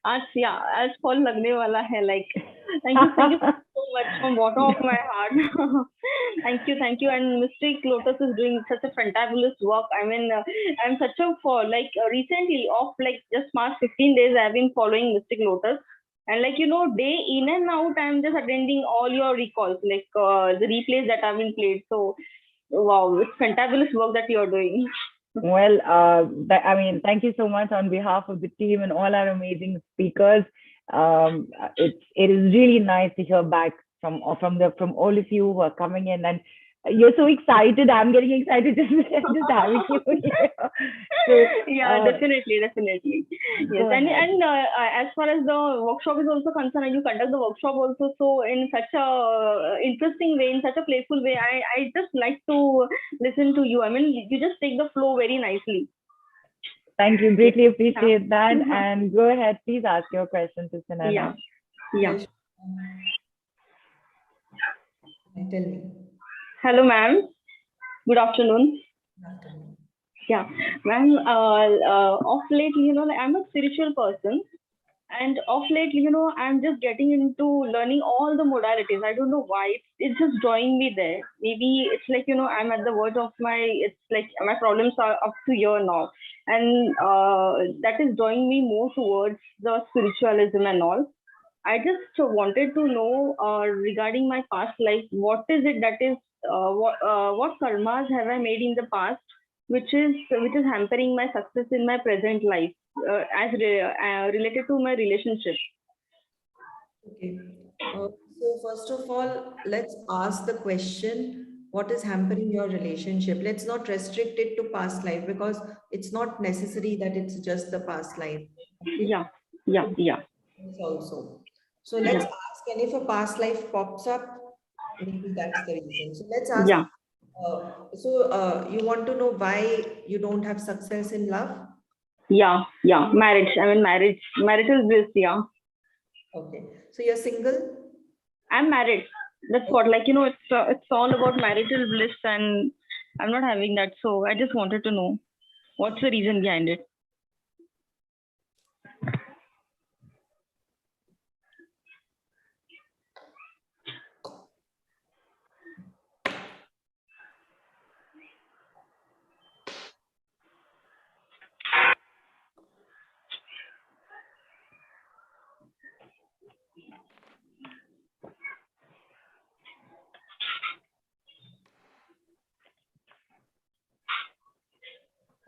आज फल लगने वाला है. Like, thank you so much from bottom of my heart. Thank you. And Mystic Lotus is doing such a fantabulous work. I mean, I'm such a recently just past 15 days, I've been following Mystic Lotus. And day in and out, I'm just attending all your recalls, the replays that have been played. So, wow, it's fantabulous work that you're doing. Well, thank you so much on behalf of the team and all our amazing speakers. It is really nice to hear back from all of you who are coming in, and you're so excited. I'm getting excited just having you here. So, yeah, definitely. Yes, and as far as the workshop is also concerned, you conduct the workshop also so in such a interesting way, in such a playful way. I just like to listen to you. I mean, you just take the flow very nicely. Thank you. Greatly appreciate that. And go ahead, please ask your question to Sunainaa. Yeah. Tell me. Hello, ma'am. Good afternoon. Yeah, ma'am. Of late, I'm a spiritual person, and of late, I'm just getting into learning all the modalities. I don't know why. It's just drawing me there. Maybe it's like, I'm at the verge of my problems are up to here now, and that is drawing me more towards the spiritualism and all. I just wanted to know regarding my past life, what is it that is what karmas have I made in the past, which is hampering my success in my present life, as related to my relationship. Okay. So first of all, let's ask the question, what is hampering your relationship? Let's not restrict it to past life, because it's not necessary that it's just the past life. Okay? Yeah. Also. So let's ask, and if a past life pops up, maybe that's the reason. So let's ask. Yeah. You want to know why you don't have success in love? Yeah. Marriage. I mean, marital bliss. Yeah. Okay. So you're single? I'm married. That's what, it's all about marital bliss, and I'm not having that. So I just wanted to know what's the reason behind it.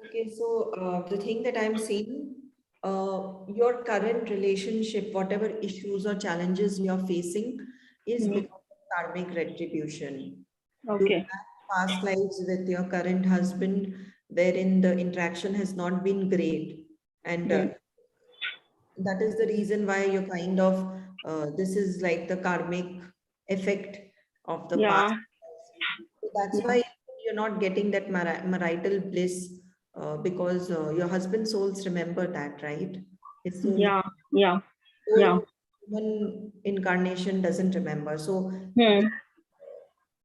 Okay, so the thing that I'm seeing, your current relationship, whatever issues or challenges you're facing, is because of karmic retribution. Okay. You have past lives with your current husband wherein the interaction has not been great, and that is the reason why you're kind of this is like the karmic effect of the past. So that's why you're not getting that marital bliss, because your husband's souls remember that, right? His soul, human incarnation doesn't remember. So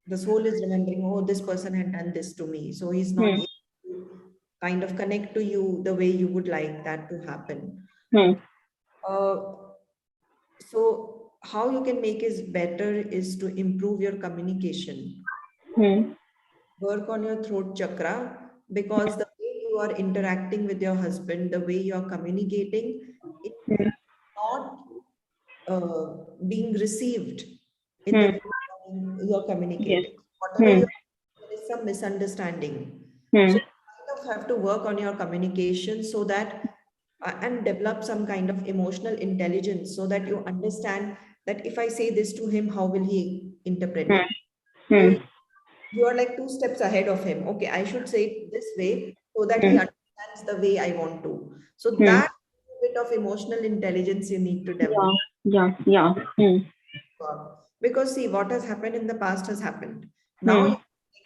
the soul is remembering, oh, this person had done this to me. So he's not able to kind of connect to you the way you would like that to happen. So how you can make it better is to improve your communication. Work on your throat chakra, because the way you are interacting with your husband, the way you are communicating, it is not being received in the way you are communicating. Whatever you are, there is some misunderstanding. So you kind of have to work on your communication so that and develop some kind of emotional intelligence so that you understand that if I say this to him, how will he interpret it? So you are like 2 steps ahead of him. Okay, I should say it this way so that he understands the way I want to. So that bit of emotional intelligence you need to develop. Yeah. Because see, what has happened in the past has happened. Now you make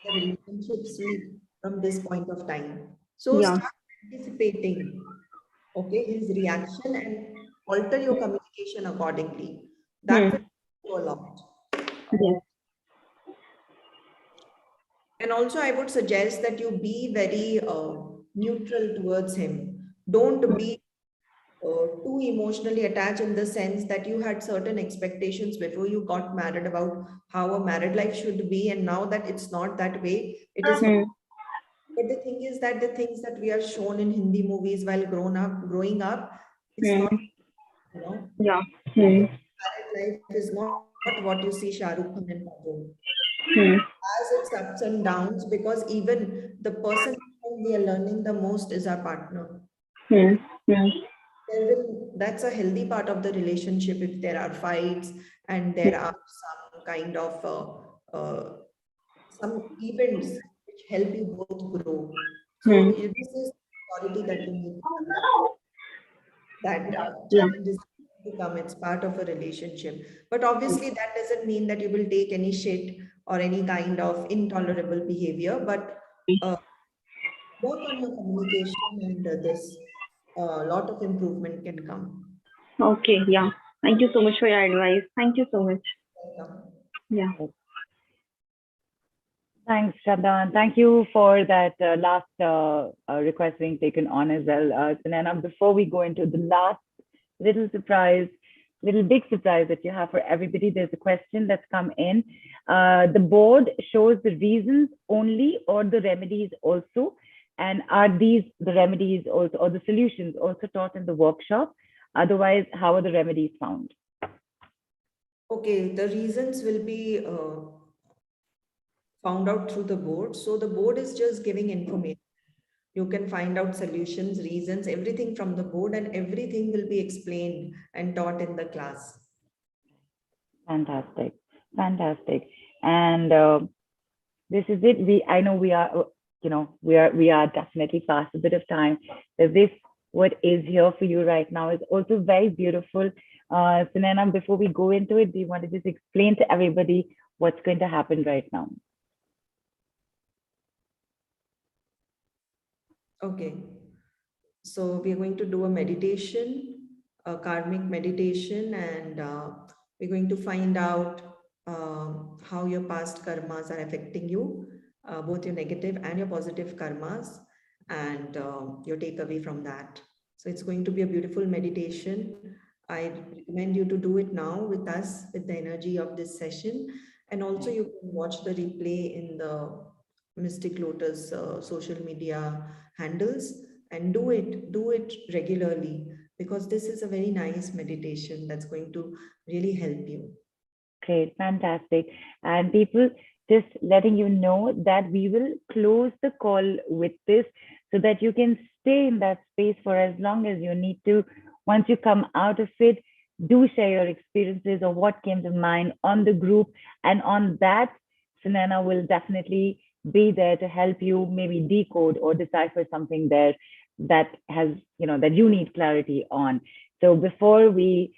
the relationship sweet from this point of time. So Yeah. start anticipating, okay, his reaction and alter your communication accordingly. That will help you a lot. Yes. And also, I would suggest that you be very neutral towards him. Don't be too emotionally attached in the sense that you had certain expectations before you got married about how a married life should be, and now that it's not that way, it is. But the thing is that the things that we are shown in Hindi movies while growing up, it's not, you know, Yeah. married life is not what you see Shah Rukh Khan and Kajol. Has its ups and downs because even the person whom we are learning the most is our partner. That's a healthy part of the relationship if there are fights and there are some kind of some events which help you both grow. So this is quality that you need to develop. That challenges to come. It's part of a relationship. But obviously, that doesn't mean that you will take any shit or any kind of intolerable behavior. But work on your communication, and this lot of improvement can come. Okay. Yeah. Thank you so much for your advice. Thank you so much. Welcome. Yeah. Thanks, Shraddha, and thank you for that last request being taken on as well. Sunaina, before we go into the last little big surprise that you have for everybody, there's a question that's come in. The board shows the reasons only or the remedies also? And are these the remedies also or the solutions also taught in the workshop? Otherwise, how are the remedies found? Okay, the reasons will be found out through the board. So the board is just giving information. You can find out solutions, reasons, everything from the board, and everything will be explained and taught in the class. Fantastic. And this is it. I know we are, we are definitely past a bit of time. This, what is here for you right now is also very beautiful. Sunaina, before we go into it, do you want to just explain to everybody what's going to happen right now? Okay. So we are going to do a meditation, a karmic meditation, and we're going to find out how your past karmas are affecting you, both your negative and your positive karmas, and your takeaway from that. So it's going to be a beautiful meditation. I recommend you to do it now with us, with the energy of this session. And also you can watch the replay in the Mystic Lotus social media handles, and do it regularly, because this is a very nice meditation that's going to really help you. Okay, fantastic. And people, just letting you know that we will close the call with this so that you can stay in that space for as long as you need to. Once you come out of it, do share your experiences or what came to mind on the group. And on that, Sunaina will definitely be there to help you maybe decode or decipher something there that has, that you need clarity on. So before we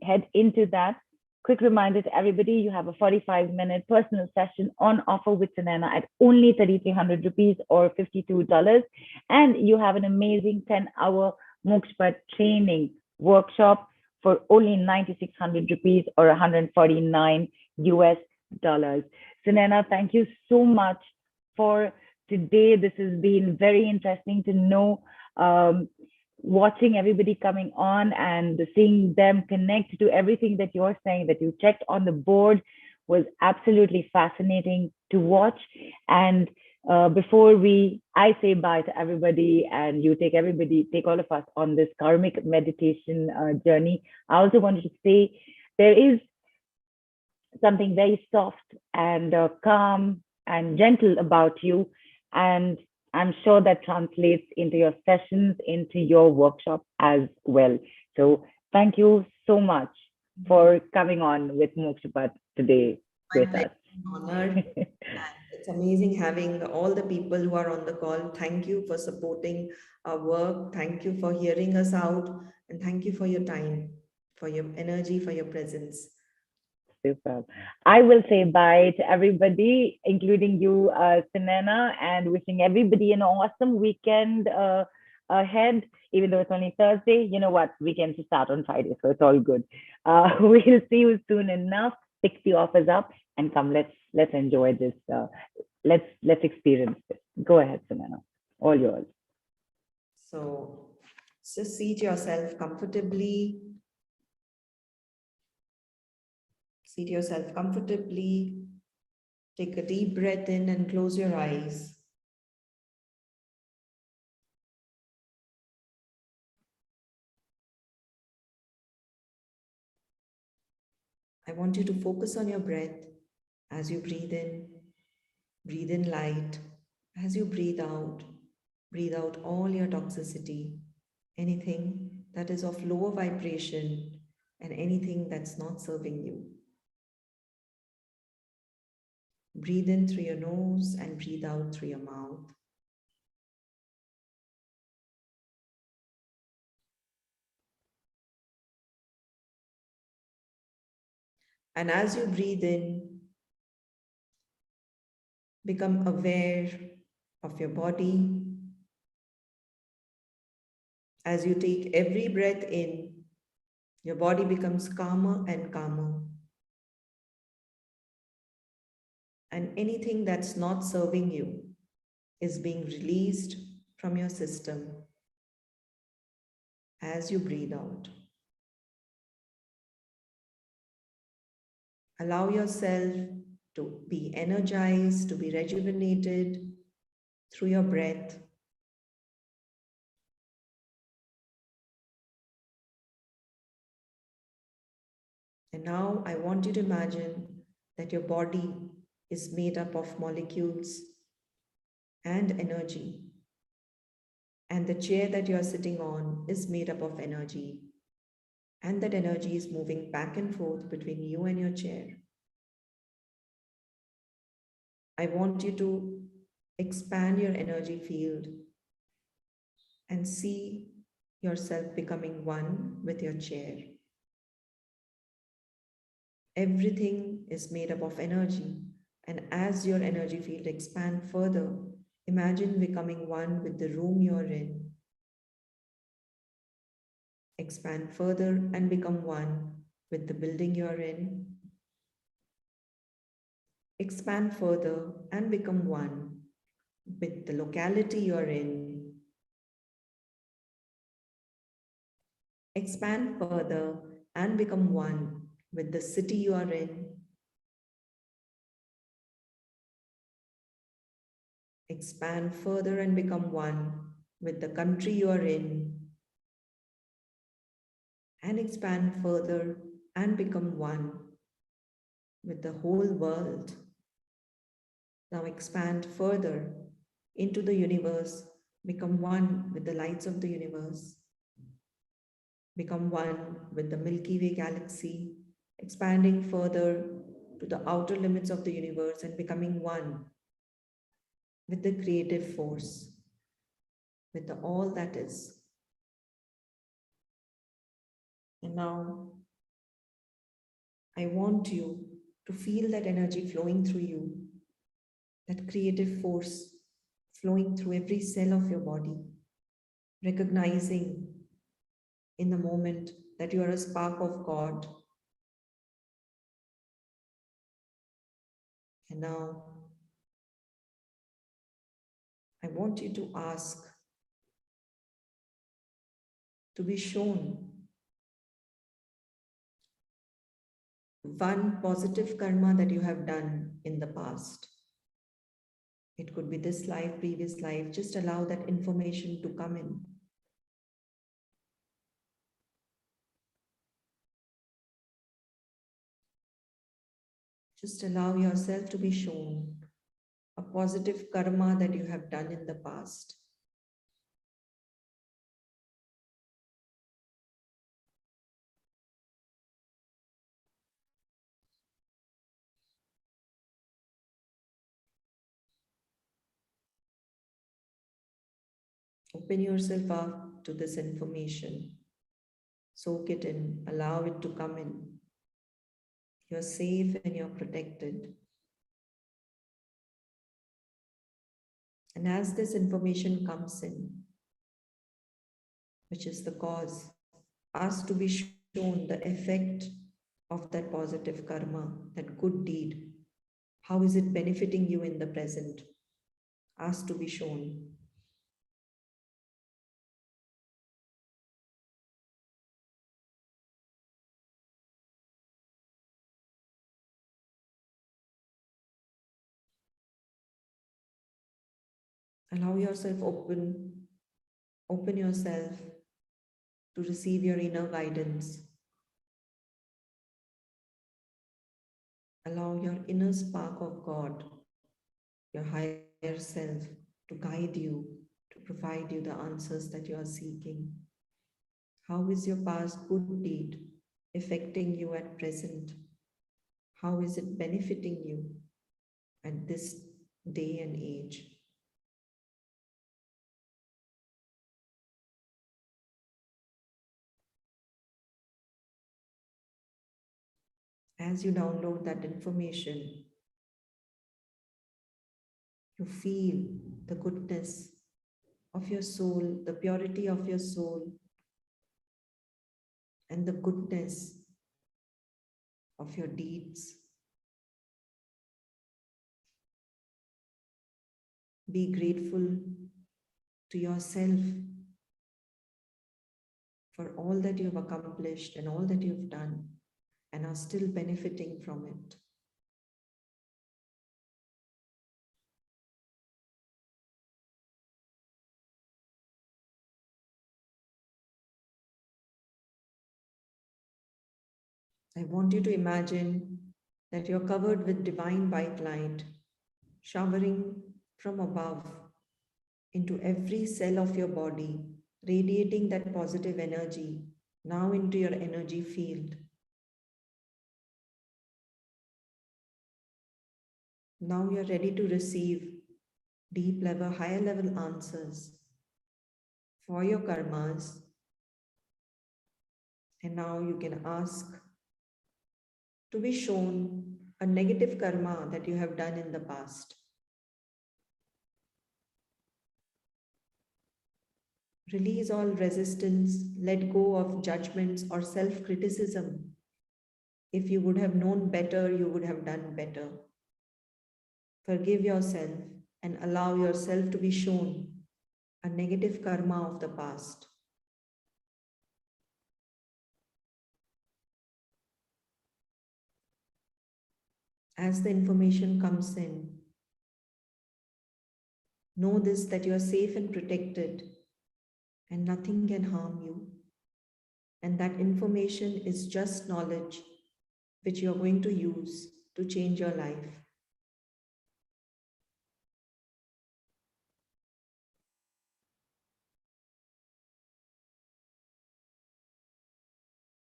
head into that, quick reminder to everybody, you have a 45-minute personal session on offer with Sunaina at only 3,300 rupees or $52. And you have an amazing 10-hour Mokshapatt training workshop for only 9,600 rupees or 149 US dollars. Sunaina, thank you so much for today. This has been very interesting to know, watching everybody coming on and seeing them connect to everything that you're saying, that you checked on the board, was absolutely fascinating to watch. And before I say bye to everybody and you take all of us on this karmic meditation journey, I also wanted to say there is something very soft and calm and gentle about you. And I'm sure that translates into your sessions, into your workshop as well. So thank you so much for coming on with Mokshapatt today with My us. honor. And it's amazing having all the people who are on the call. Thank you for supporting our work. Thank you for hearing us out. And thank you for your time, for your energy, for your presence. Super. I will say bye to everybody, including you, Sunainaa, and wishing everybody an awesome weekend ahead. Even though it's only Thursday, you know what? Weekends start on Friday, so it's all good. We'll see you soon enough. Pick the offers up and come. Let's enjoy this. Let's experience this. Go ahead, Sunainaa. All yours. So just seat yourself comfortably. Seat yourself comfortably. Take a deep breath in and close your eyes. I want you to focus on your breath as you breathe in light. As you breathe out all your toxicity, anything that is of lower vibration and anything that's not serving you. Breathe in through your nose and breathe out through your mouth. And as you breathe in, become aware of your body. As you take every breath in, your body becomes calmer and calmer. And anything that's not serving you is being released from your system as you breathe out. Allow yourself to be energized, to be rejuvenated through your breath. And now I want you to imagine that your body is made up of molecules and energy. And the chair that you are sitting on is made up of energy. And that energy is moving back and forth between you and your chair. I want you to expand your energy field and see yourself becoming one with your chair. Everything is made up of energy. And as your energy field expands further, imagine becoming one with the room you're in. Expand further and become one with the building you're in. Expand further and become one with the locality you're in. Expand further and become one with the city you are in. Expand further and become one with the country you are in. And expand further and become one with the whole world. Now expand further into the universe. Become one with the lights of the universe. Become one with the Milky Way galaxy. Expanding further to the outer limits of the universe and becoming one with the creative force, with the all that is. And now I want you to feel that energy flowing through you, that creative force flowing through every cell of your body, recognizing in the moment that you are a spark of God. And now I want you to ask to be shown one positive karma that you have done in the past. It could be this life, previous life. Just allow that information to come in. Just allow yourself to be shown a positive karma that you have done in the past. Open yourself up to this information. Soak it in, allow it to come in. You're safe and you're protected. And as this information comes in, which is the cause, ask to be shown the effect of that positive karma, that good deed. How is it benefiting you in the present? Ask to be shown. Allow yourself open yourself to receive your inner guidance. Allow your inner spark of God, your higher self, to guide you, to provide you the answers that you are seeking. How is your past good deed affecting you at present? How is it benefiting you at this day and age? As you download that information, you feel the goodness of your soul, the purity of your soul, and the goodness of your deeds. Be grateful to yourself for all that you've accomplished and all that you've done and are still benefiting from it. I want you to imagine that you're covered with divine white light, showering from above into every cell of your body, radiating that positive energy now into your energy field. Now you're ready to receive deep level, higher level answers for your karmas. And now you can ask to be shown a negative karma that you have done in the past. Release all resistance, let go of judgments or self-criticism. If you would have known better, you would have done better. Forgive yourself and allow yourself to be shown a negative karma of the past. As the information comes in, know this, that you are safe and protected and nothing can harm you. And that information is just knowledge which you are going to use to change your life.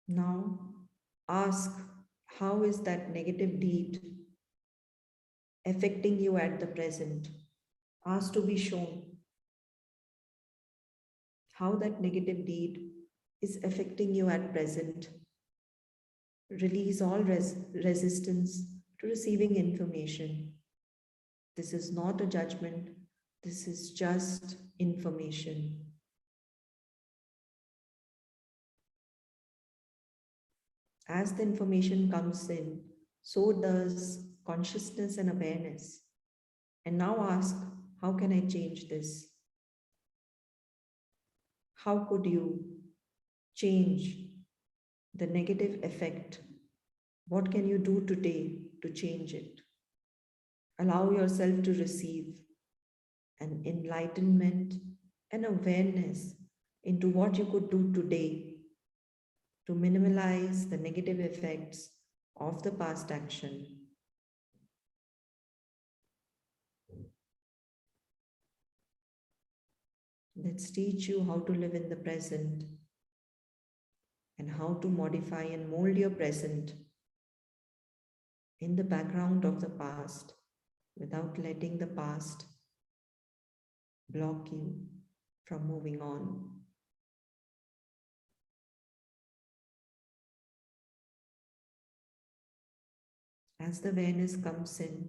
Now, ask, how is that negative deed affecting you at the present? Ask to be shown how that negative deed is affecting you at present. Release all resistance to receiving information. This is not a judgment. This is just information. As the information comes in, so does consciousness and awareness. And now ask, how can I change this? How could you change the negative effect? What can you do today to change it? Allow yourself to receive an enlightenment and awareness into what you could do today to minimize the negative effects of the past action. Let's teach you how to live in the present and how to modify and mold your present in the background of the past without letting the past block you from moving on. As the awareness comes in,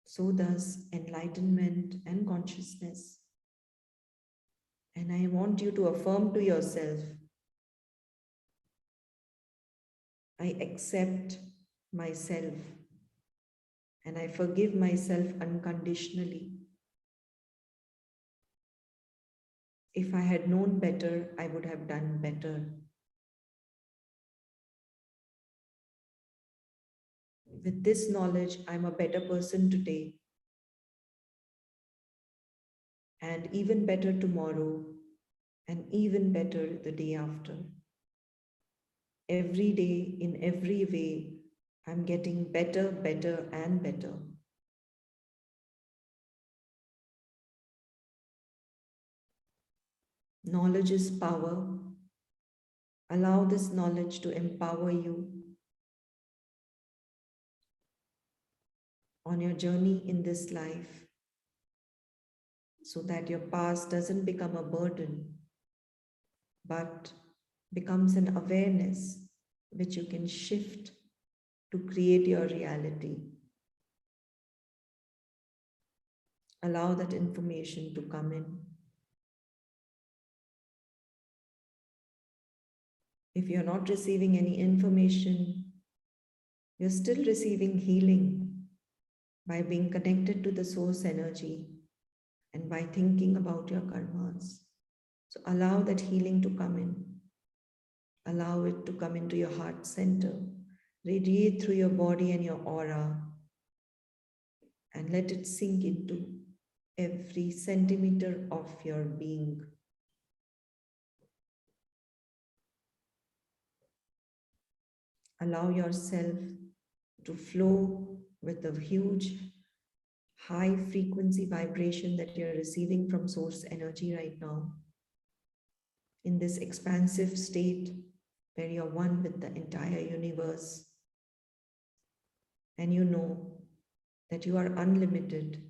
so does enlightenment and consciousness. And I want you to affirm to yourself, I accept myself and I forgive myself unconditionally. If I had known better, I would have done better. With this knowledge, I'm a better person today, and even better tomorrow, and even better the day after. Every day, in every way, I'm getting better, better, and better. Knowledge is power. Allow this knowledge to empower you on your journey in this life, so that your past doesn't become a burden, but becomes an awareness which you can shift to create your reality. Allow that information to come in. If you're not receiving any information, you're still receiving healing by being connected to the source energy and by thinking about your karmas. So allow that healing to come in. Allow it to come into your heart center, radiate through your body and your aura, and let it sink into every centimeter of your being. Allow yourself to flow with the huge high frequency vibration that you're receiving from source energy right now. In this expansive state where you're one with the entire universe, and you know that you are unlimited.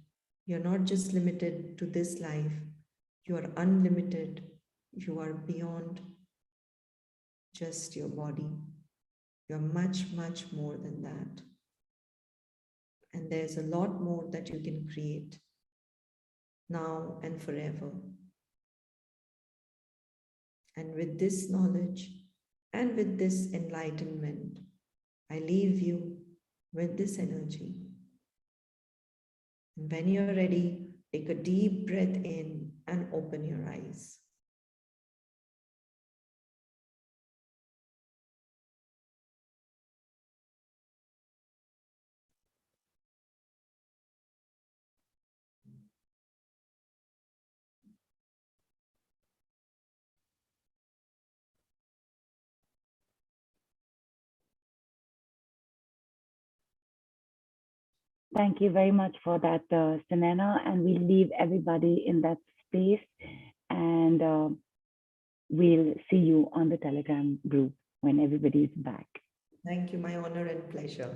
You're not just limited to this life, you are unlimited. You are beyond just your body. You're much, much more than that. And there's a lot more that you can create now and forever. And with this knowledge and with this enlightenment, I leave you with this energy. And when you're ready, take a deep breath in and open your eyes. Thank you very much for that, Sunainaa. And we leave everybody in that space. And we'll see you on the Telegram group when everybody's back. Thank you, my honor and pleasure.